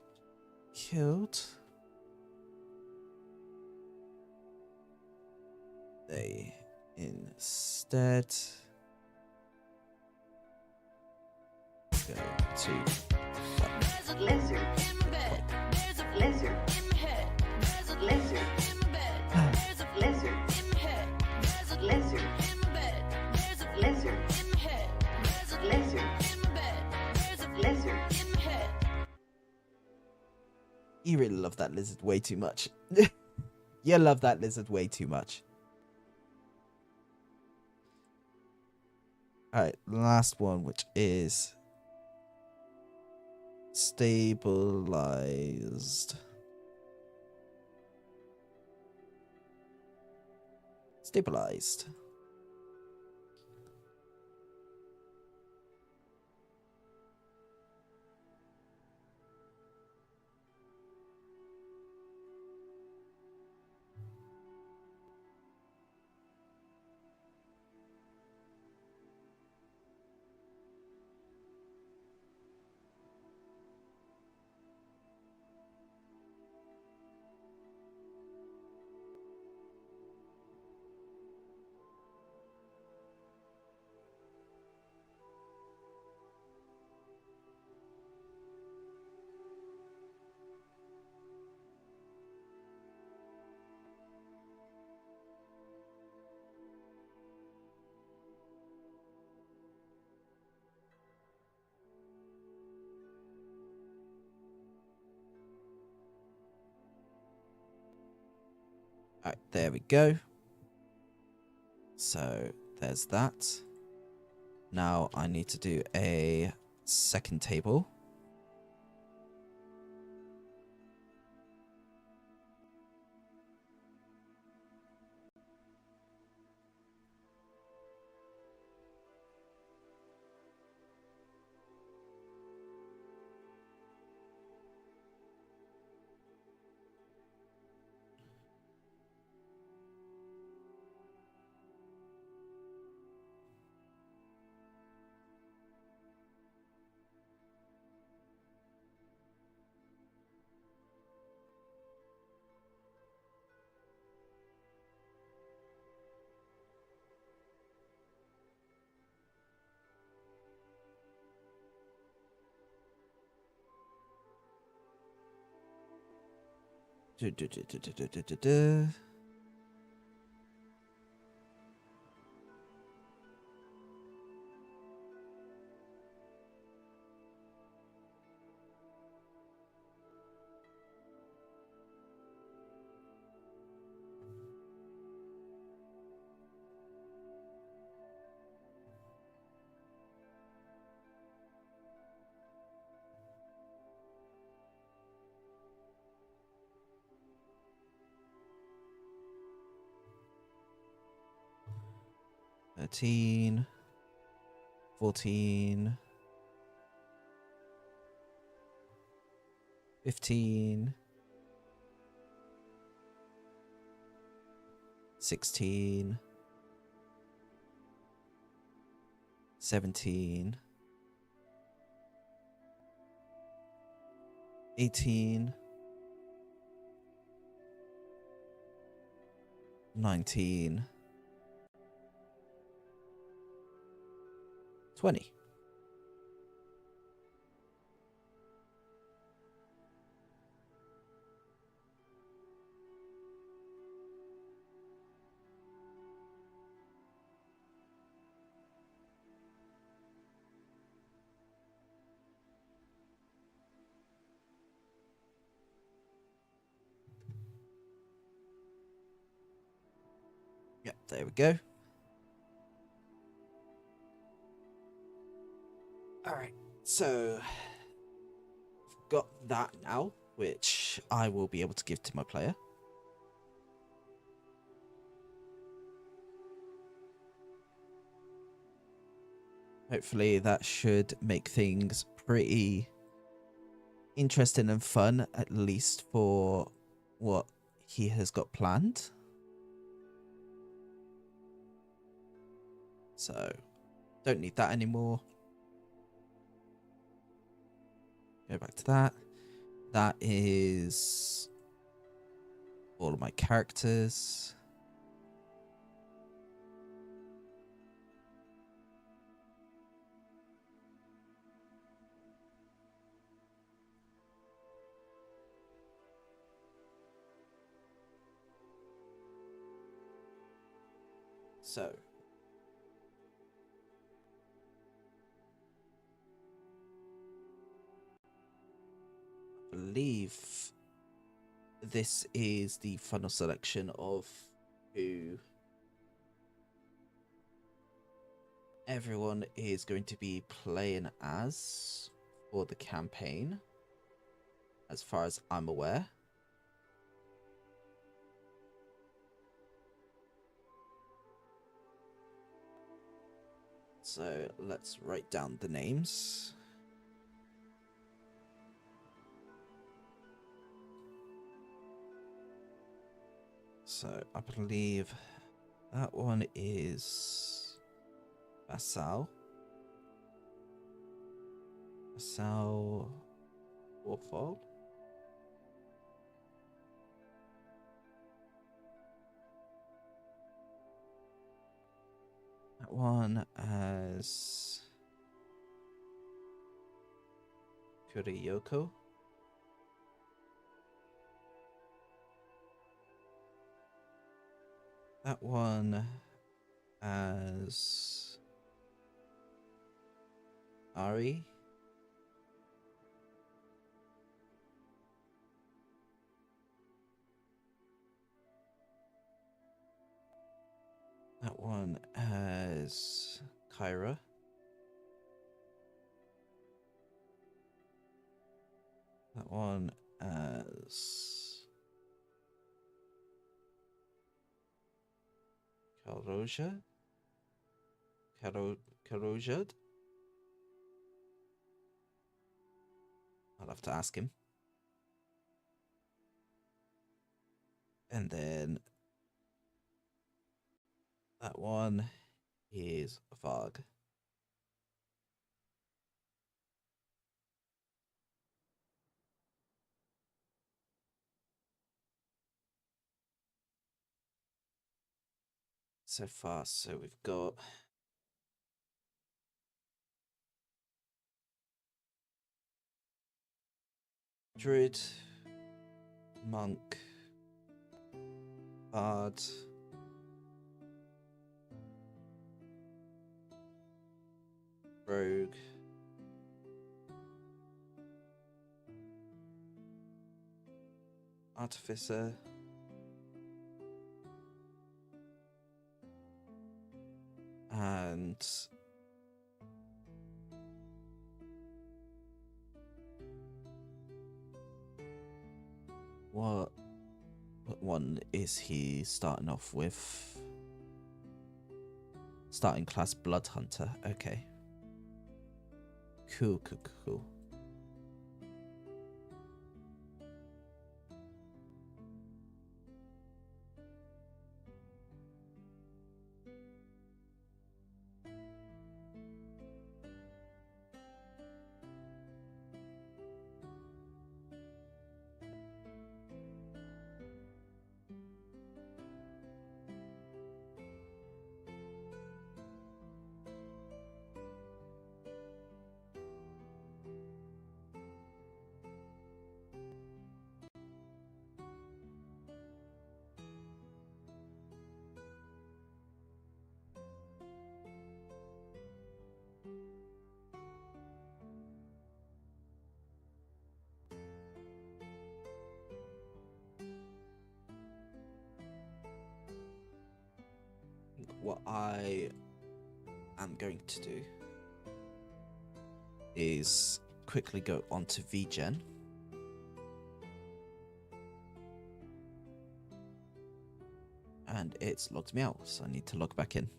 killed. They instead go to Lizard. Lizard. Lizard. Lizard. Lizard. Lizard. Lizard. Lizard. You really love that lizard way too much. You love that lizard way too much. Alright, last one, which is stabilized. Stabilized. Alright, there we go. So there's that. Now I need to do a second table. Du- du- du- du- du- du- du- du- du. 13, 14, 15, 16, 17, 18, 19, 20. Yep, there we go. Alright, so I've got that now, which I will be able to give to my player. Hopefully that should make things pretty interesting and fun, at least for what he has got planned. So, don't need that anymore. Go back to that. That is all of my characters. So, I believe this is the final selection of who everyone is going to be playing as for the campaign, as far as I'm aware. So let's write down the names. So I believe that one is Basal. Basal Warfall. That one as Kuriyoko. That one as Ari. That one as Kyra. That one as Karoja. Karojad. I'll have to ask him. And then that one is Varg. So far, so we've got Druid, Monk, Bard, Rogue, Artificer, and what one is he starting off with? Starting class Blood Hunter. Okay. Cool, cool, cool. What I am going to do is quickly go onto VGen. And it's logged me out, so I need to log back in.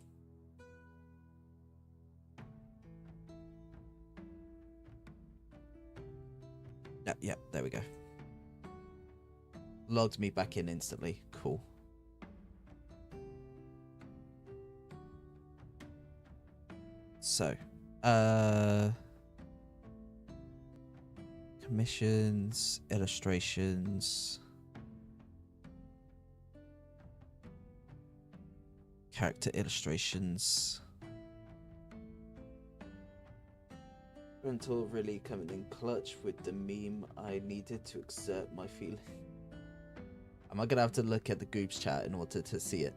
Yep, there we go. Logged me back in instantly. Cool. So, commissions, illustrations, character illustrations. Rental really coming in clutch with the meme. I needed to exert my feeling. Am I gonna have to look at the group's chat in order to see it?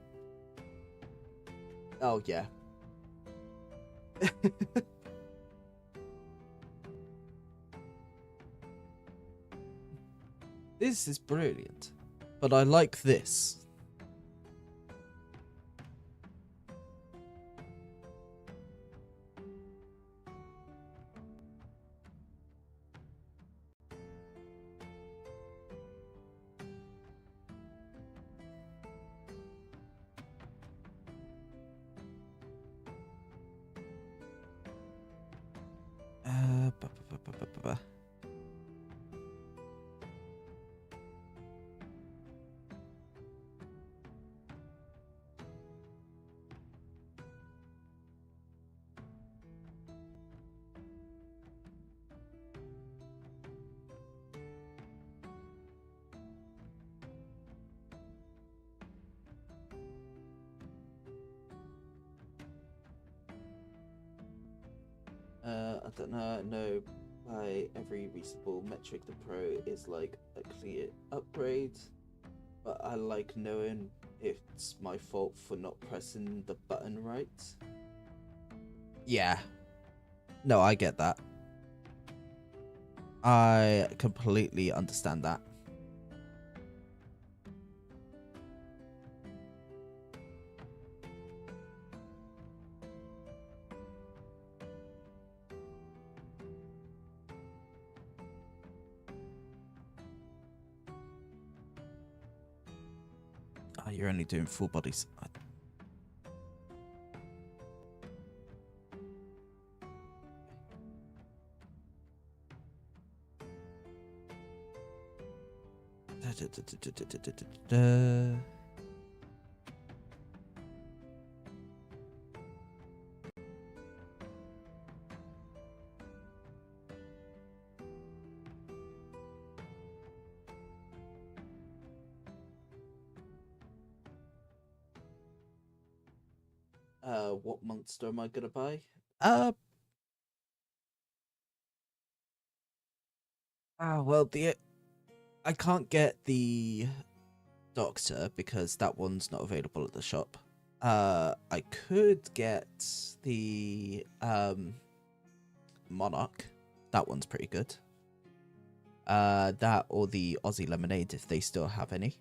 Oh yeah. This is brilliant, but I like this. Ba, ba, ba, ba, ba, ba. I don't know. No, by every reasonable metric, the Pro is like a clear upgrade. But I like knowing it's my fault for not pressing the button right. Yeah. No, I get that. I completely understand that. Oh, you're only doing full bodies. What monster am I gonna buy? Well, I can't get the Doctor because that one's not available at the shop. I could get the Monarch. That one's pretty good. That or the Aussie Lemonade if they still have any.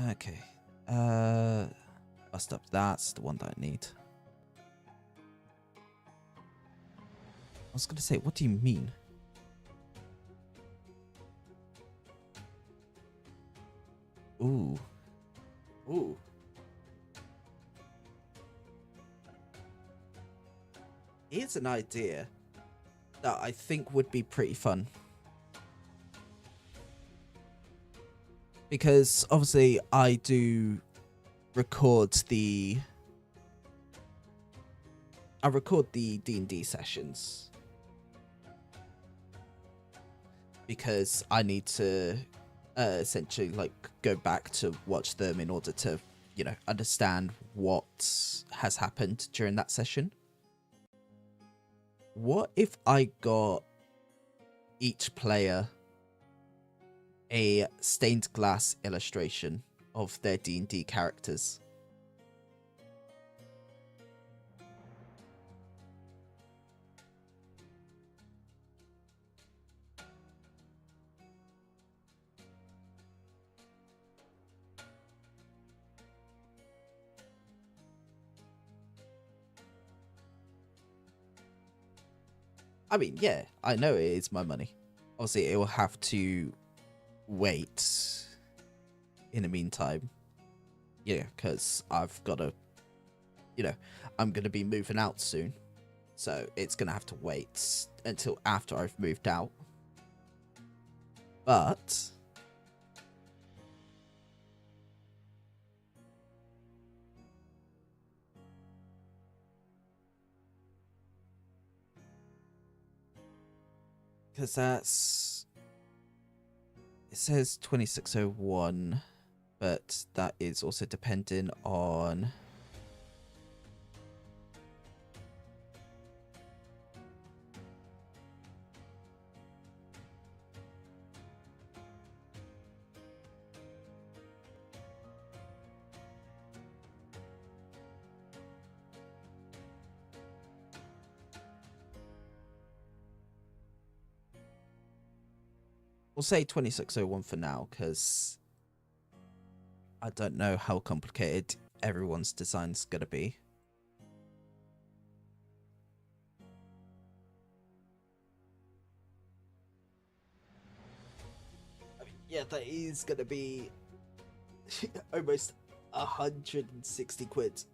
Okay. Bust up. That's the one that I need. was gonna say, what do you mean? Ooh. Ooh. Here's an idea that I think would be pretty fun. Because obviously I do record the D&D sessions. Because I need to essentially like go back to watch them in order to, you know, understand what has happened during that session. What if I got each player a stained glass illustration of their D&D characters? I mean, yeah, I know it is my money. Obviously, it will have to wait in the meantime. Yeah, because I've got to, you know, I'm going to be moving out soon. So it's going to have to wait until after I've moved out. But because that's, it says 2601, but that is also dependent on we'll say 2601 for now, because I don't know how complicated everyone's design's gonna be. I mean, yeah, that is gonna be almost 160 quid.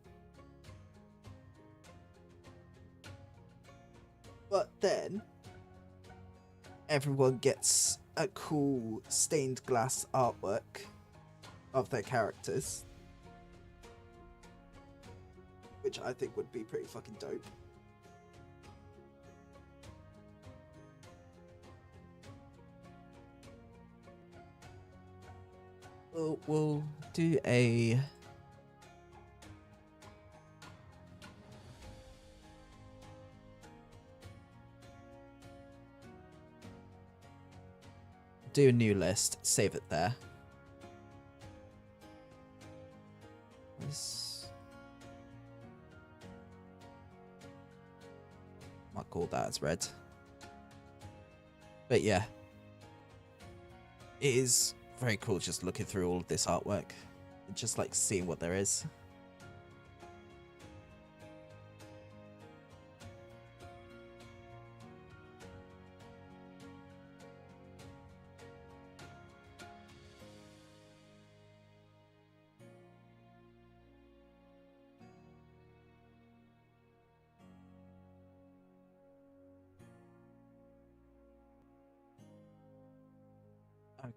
But then everyone gets a cool stained glass artwork of their characters, which I think would be pretty fucking dope. We'll do a new list, save it there. This might call that as red. But yeah, it is very cool just looking through all of this artwork and just like seeing what there is.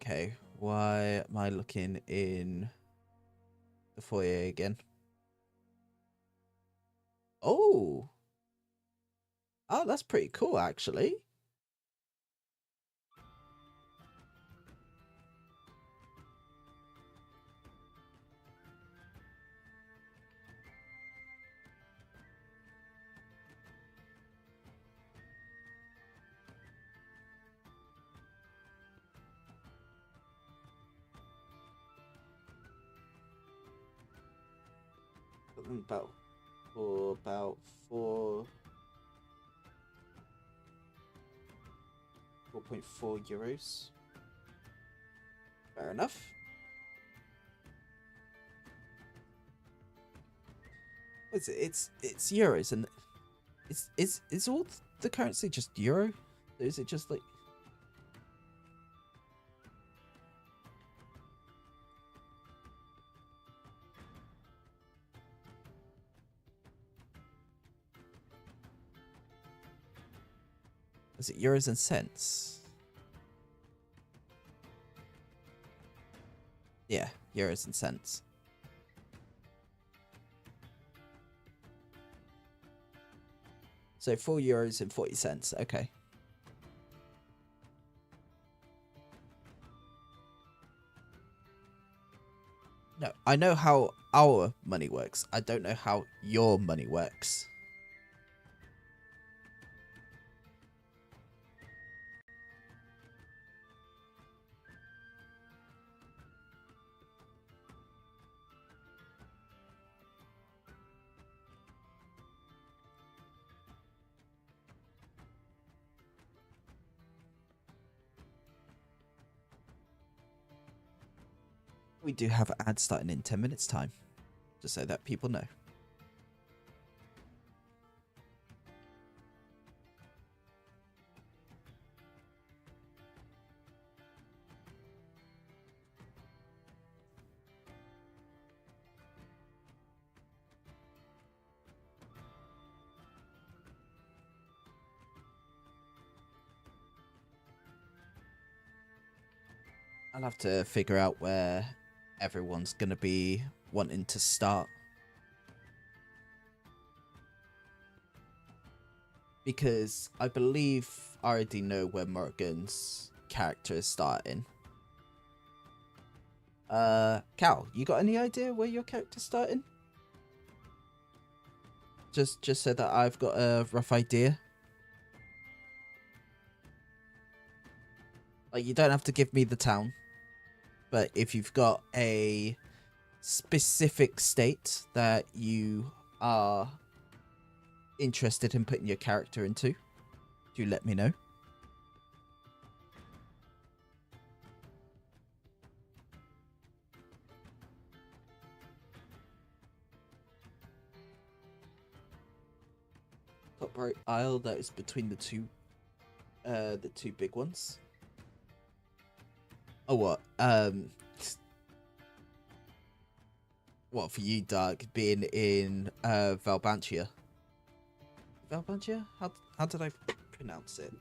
Okay, why am I looking in the foyer again? Oh, that's pretty cool, actually. About 4.4 euros. Fair enough. It's euros, and it's all the currency just euro? Is it just like... Is it euros and cents? Yeah, euros and cents. So 4 euros and 40 cents. Okay. No, I know how our money works. I don't know how your money works. We do have an ad starting in 10 minutes time, just so that people know. I'll have to figure out where everyone's going to be wanting to start. Because I believe I already know where Morgan's character is starting. Cal, you got any idea where your character's starting? Just so that I've got a rough idea. Like, you don't have to give me the town. But if you've got a specific state that you are interested in putting your character into, do let me know. Top right aisle, that is between the two big ones. Oh, what? What for you, Dark, being in Valbantia? Valbantia? How did I pronounce it?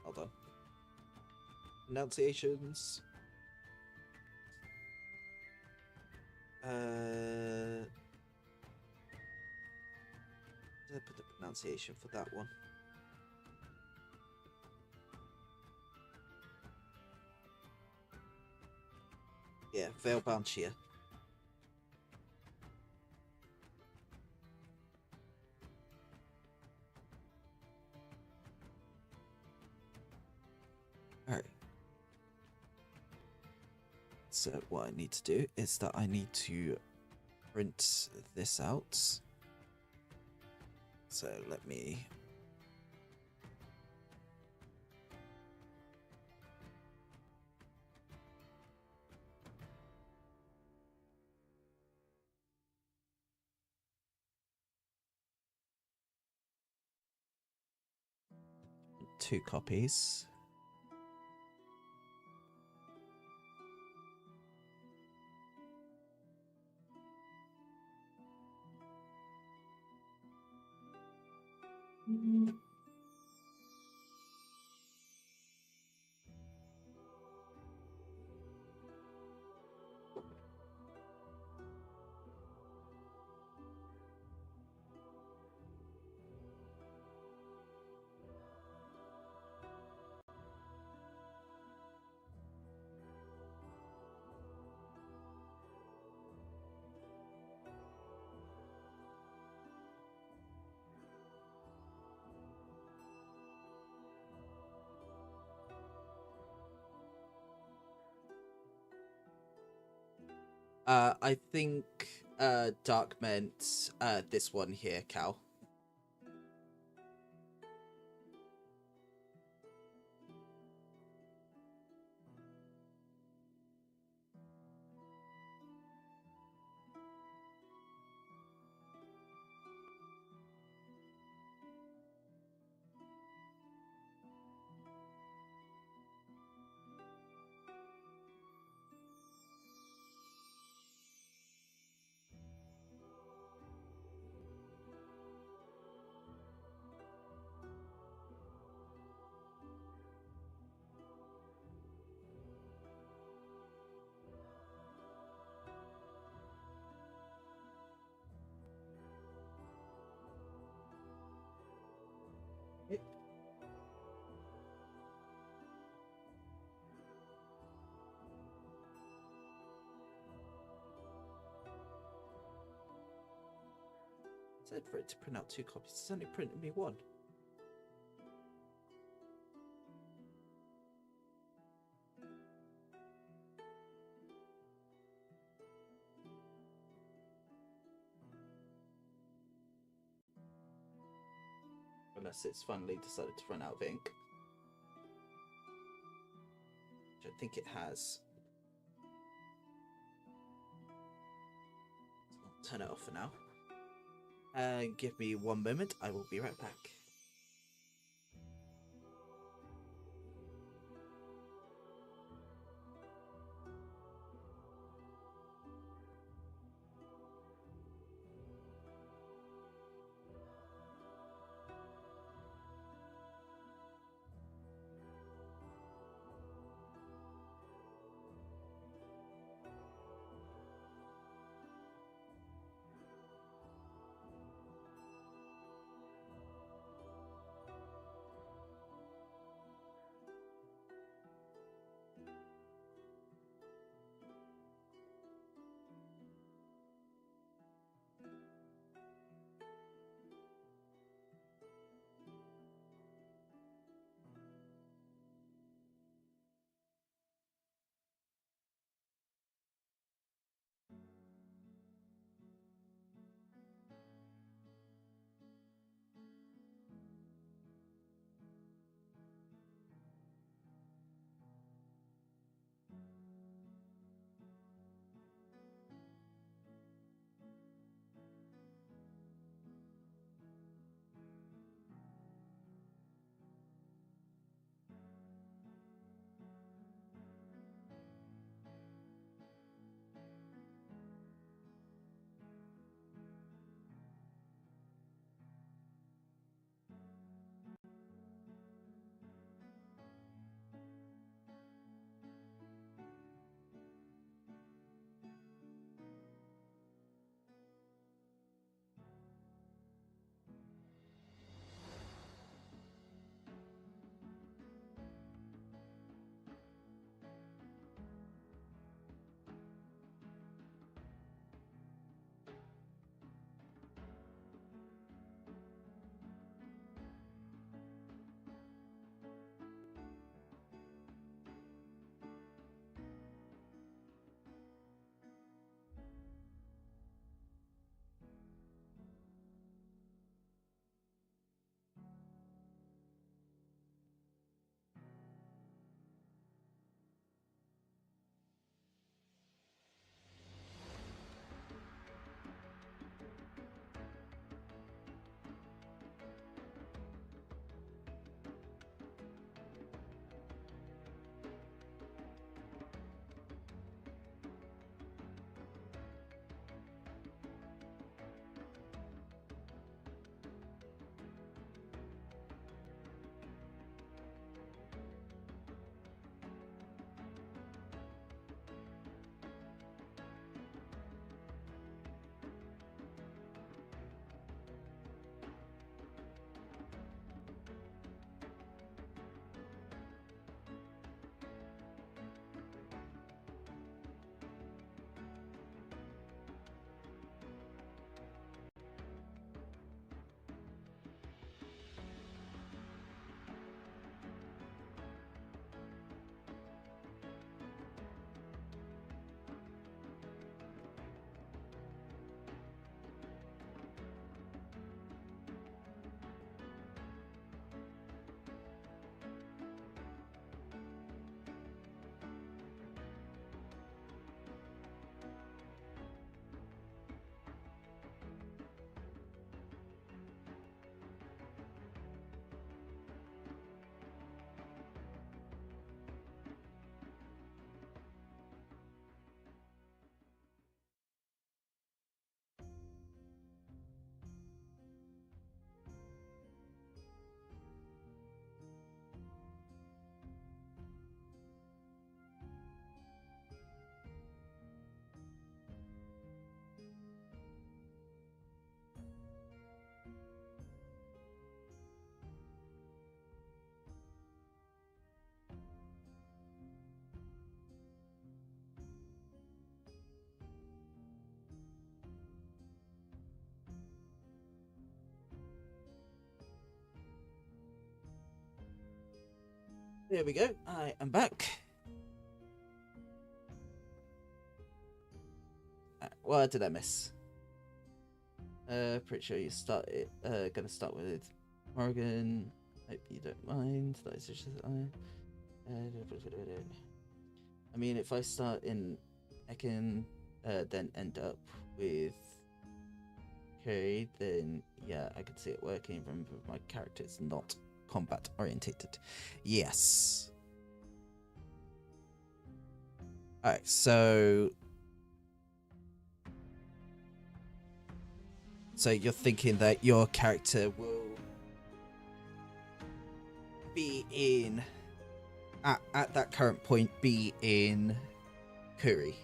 Hold on. Pronunciations. Did I put the pronunciation for that one? Yeah, Valbantia. Alright. So what I need to do is that I need to print this out. So let me... two copies. I think Dark meant this one here, Cal. said for it to print out 2 copies. It's only printed me 1. Unless it's finally decided to run out of ink. Which I think it has. I'll turn it off for now. Give me 1 moment, I will be right back. Here we go. I am back. What did I miss? Pretty sure you started. Gonna start with Morgan. Hope you don't mind. That is just. I mean, if I start in Ekin, then end up with Curry, then yeah, I could see it working. Remember, my character is not combat orientated. Yes. Alright, so you're thinking that your character will be in at that current point be in Curry.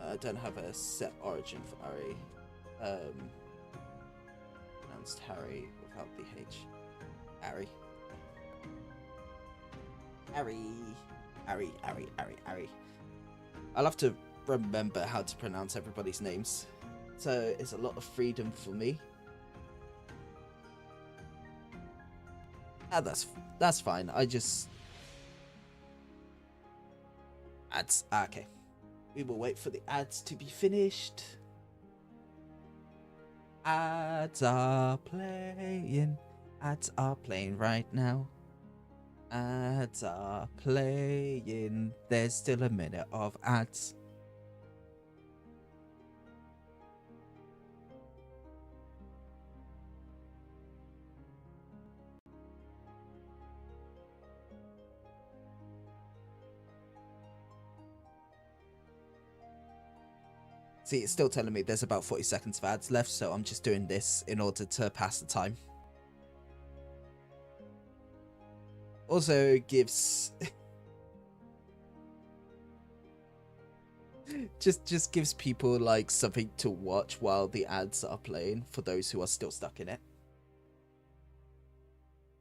I don't have a set origin for Ari. Pronounced Harry without the H. Ari. Ari. I'll have to remember how to pronounce everybody's names. So it's a lot of freedom for me. That's fine. I just ads. Okay. We will wait for the ads to be finished. Ads are playing. Ads are playing right now. Ads are playing. There's still a minute of ads. See, it's still telling me there's about 40 seconds of ads left, so I'm just doing this in order to pass the time. Also gives just gives people like something to watch while the ads are playing for those who are still stuck in it.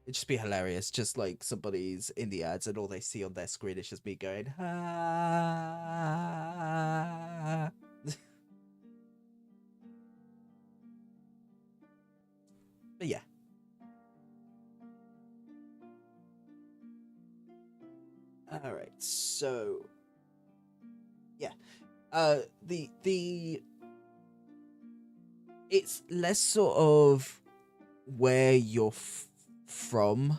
It'd just be hilarious, just like somebody's in the ads and all they see on their screen is just me going, ah. But yeah. Alright, so yeah. The it's less sort of where you're from.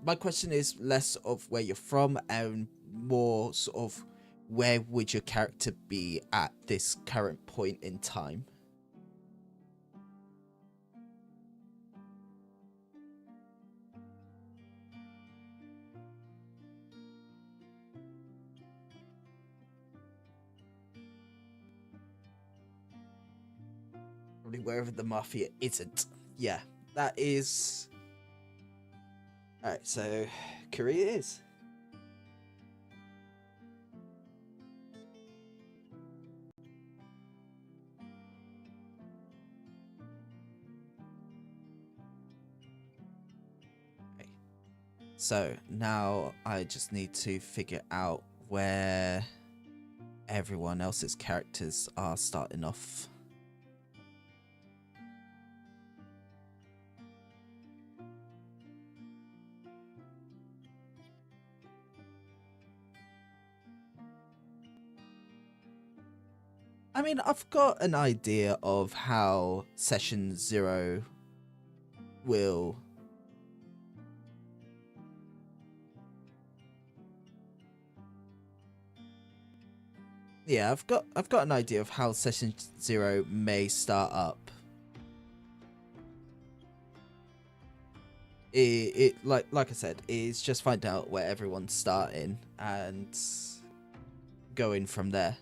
My question is less of where you're from and more sort of where would your character be at this current point in time. Probably wherever the mafia isn't. Yeah, that is. Alright, so Korea is. Okay. So now I just need to figure out where everyone else's characters are starting off. I mean, I've got an idea of how Session 0 will... Yeah, I've got an idea of how Session 0 may start up. It like I said, is just find out where everyone's starting and going from there.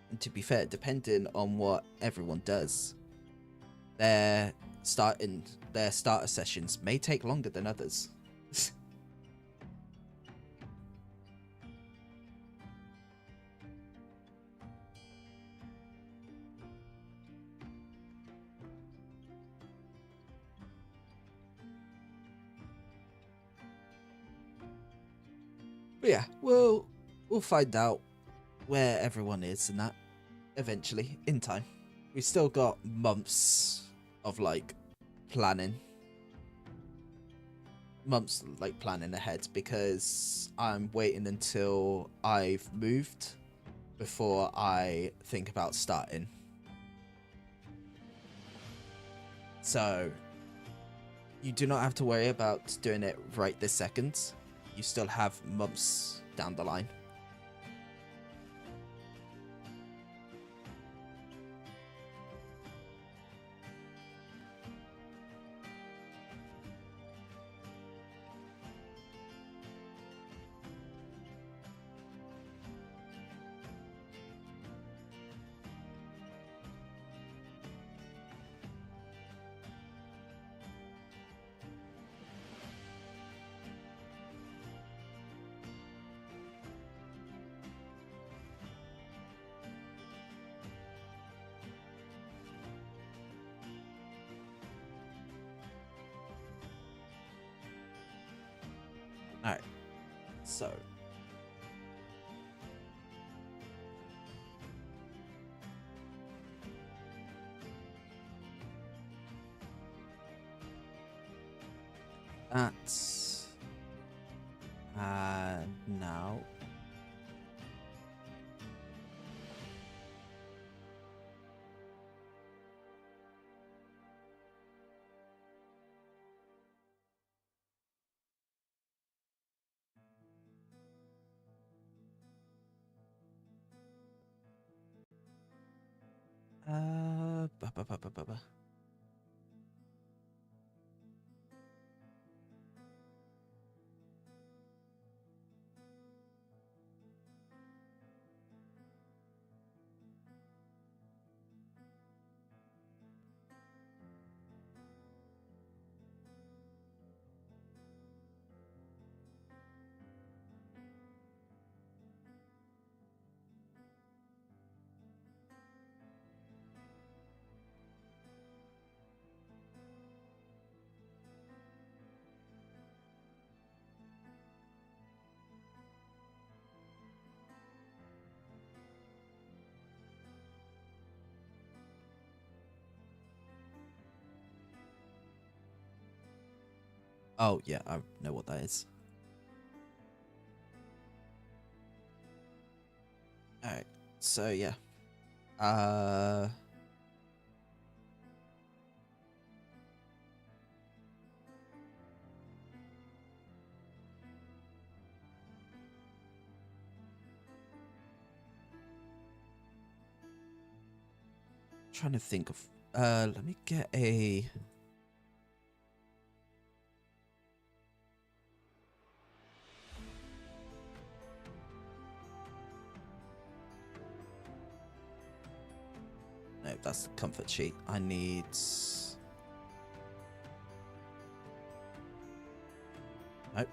And to be fair, depending on what everyone does, their starter sessions may take longer than others. But yeah, we'll find out where everyone is and that eventually in time. We still got months of like planning. Months like planning ahead because I'm waiting until I've moved before I think about starting. So you do not have to worry about doing it right this second. You still have months down the line. Alright, so that's now ba, ba, ba, ba, ba, ba. Oh yeah, I know what that is. Alright, so yeah. Trying to think of let me get a no, that's the comfort sheet. I need nope.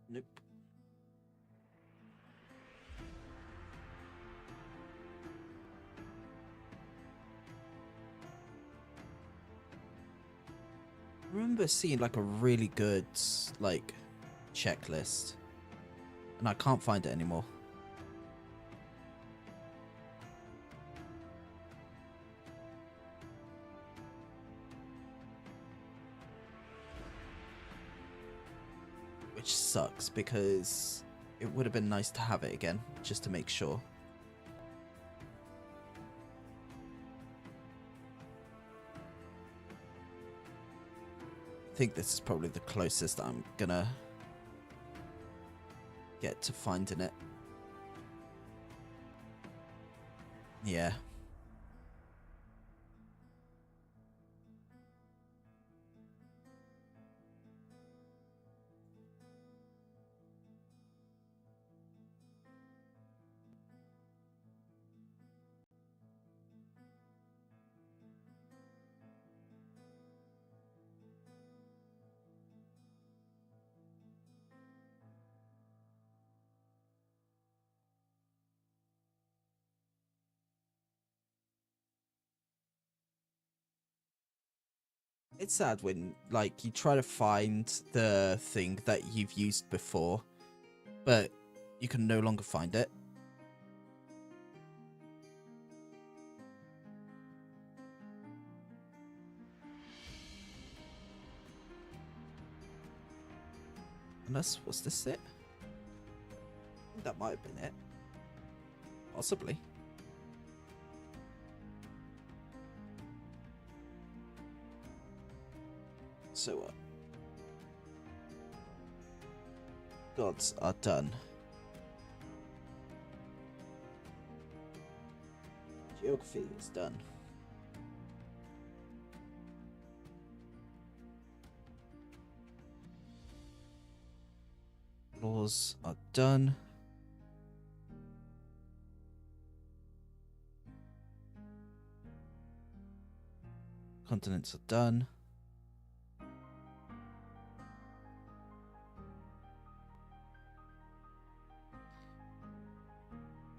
Nope. I remember seeing like a really good like checklist and I can't find it anymore. Which sucks because it would have been nice to have it again just to make sure. I think this is probably the closest I'm gonna get to finding it. Yeah. It's sad when, like, you try to find the thing that you've used before, but you can no longer find it. Unless, was this it? I think that might have been it. Possibly. So, gods are done. Geography is done. Laws are done. Continents are done.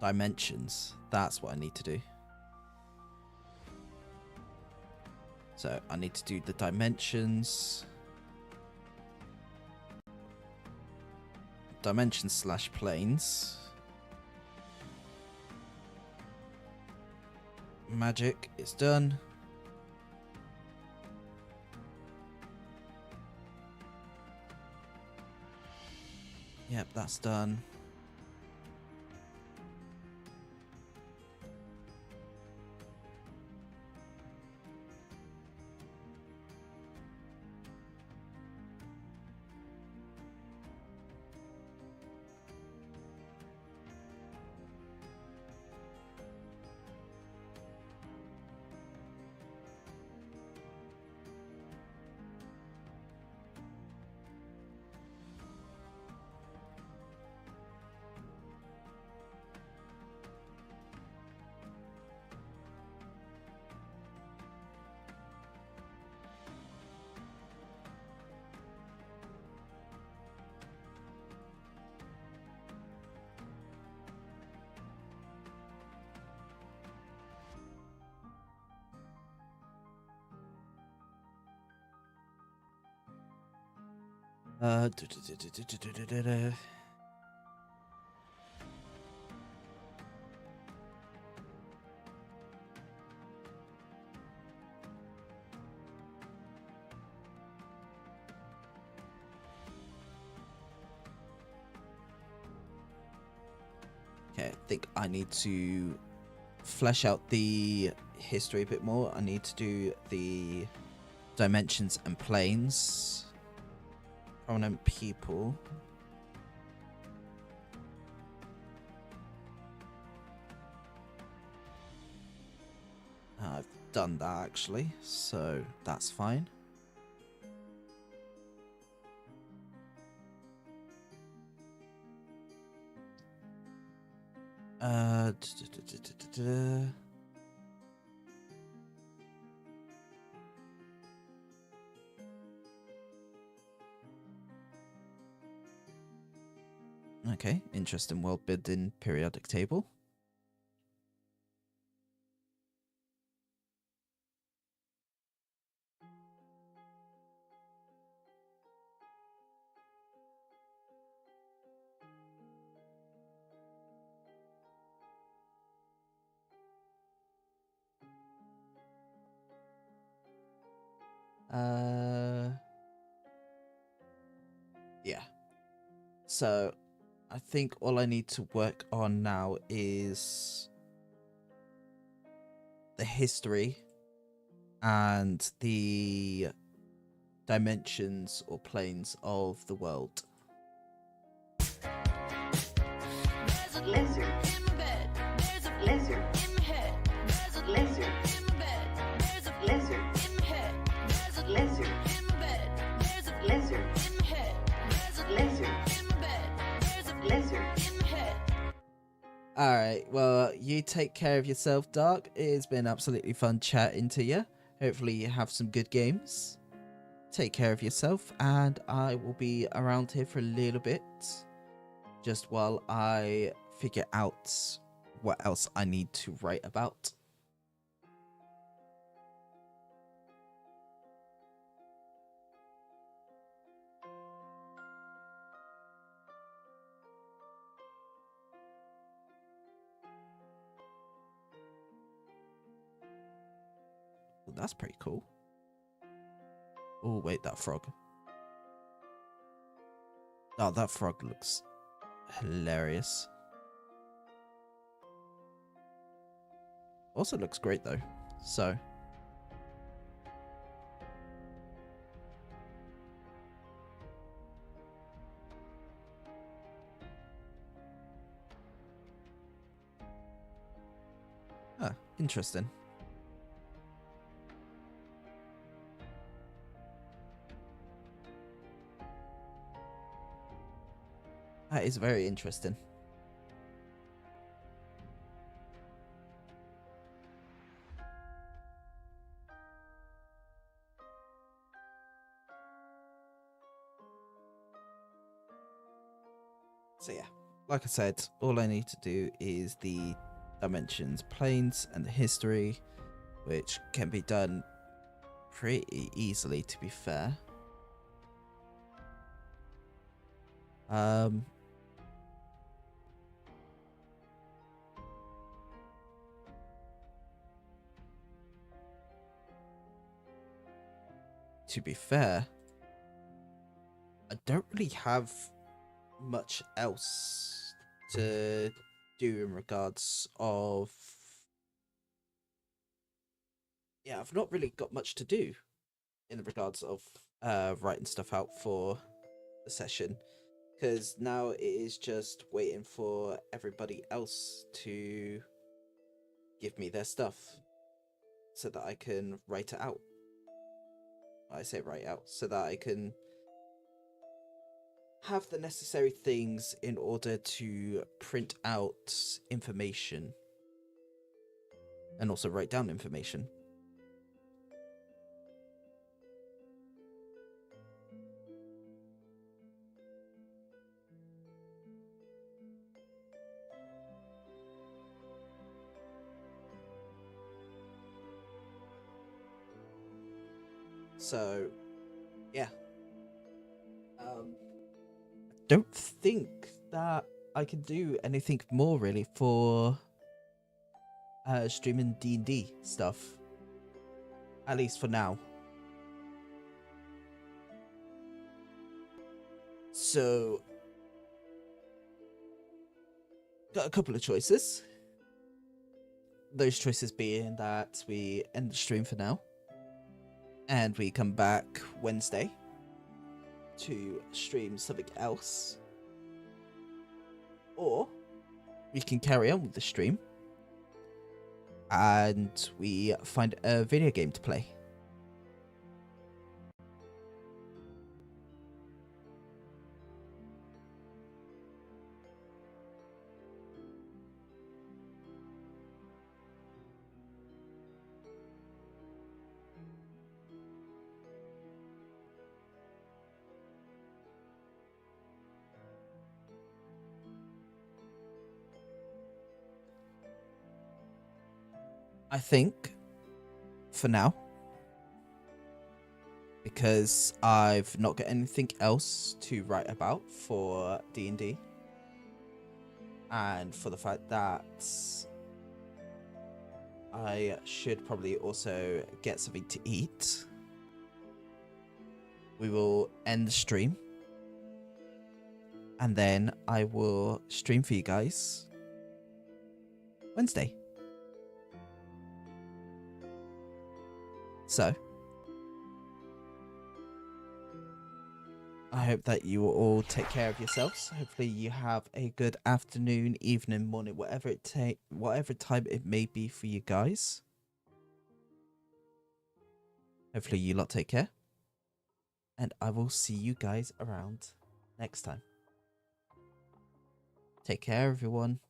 Dimensions. That's what I need to do. So I need to do the dimensions. Dimensions / planes. Magic is done. Yep, that's done. Uh, Okay, I think I need to flesh out the history a bit more. I need to do the dimensions and planes. Prominent people. I've done that actually, so that's fine. Uh, Okay, interesting world building periodic table. Yeah. So I think all I need to work on now is the history and the dimensions or planes of the world. Lizard. Lizard. lizard, lizard, lizard, lizard, lizard, lizard. Alright, well, you take care of yourself, Dark. It's been absolutely fun chatting to you. Hopefully you have some good games. Take care of yourself, and I will be around here for a little bit, just while I figure out what else I need to write about. Well, that's pretty cool. Oh, wait, that frog. Oh, that frog looks hilarious. Also looks great, though. So. Ah, interesting. That is very interesting. So yeah, like I said, all I need to do is the dimensions, planes, and the history, which can be done pretty easily, to be fair. To be fair, I don't really have much else to do in regards of... Yeah, I've not really got much to do in regards of writing stuff out for the session, because now it is just waiting for everybody else to give me their stuff so that I can write it out. I say write out so that I can have the necessary things in order to print out information and also write down information. So, yeah. I don't think that I can do anything more really for streaming D&D stuff. At least for now. So, got a couple of choices. Those choices being that we end the stream for now, and we come back Wednesday to stream something else, or we can carry on with the stream and we find a video game to play. I think, for now, because I've not got anything else to write about for D&D, and for the fact that I should probably also get something to eat, we will end the stream, and then I will stream for you guys Wednesday. So, I hope that you will all take care of yourselves. Hopefully you have a good afternoon, evening, morning, whatever time it may be for you guys. Hopefully you lot take care. And I will see you guys around next time. Take care, everyone.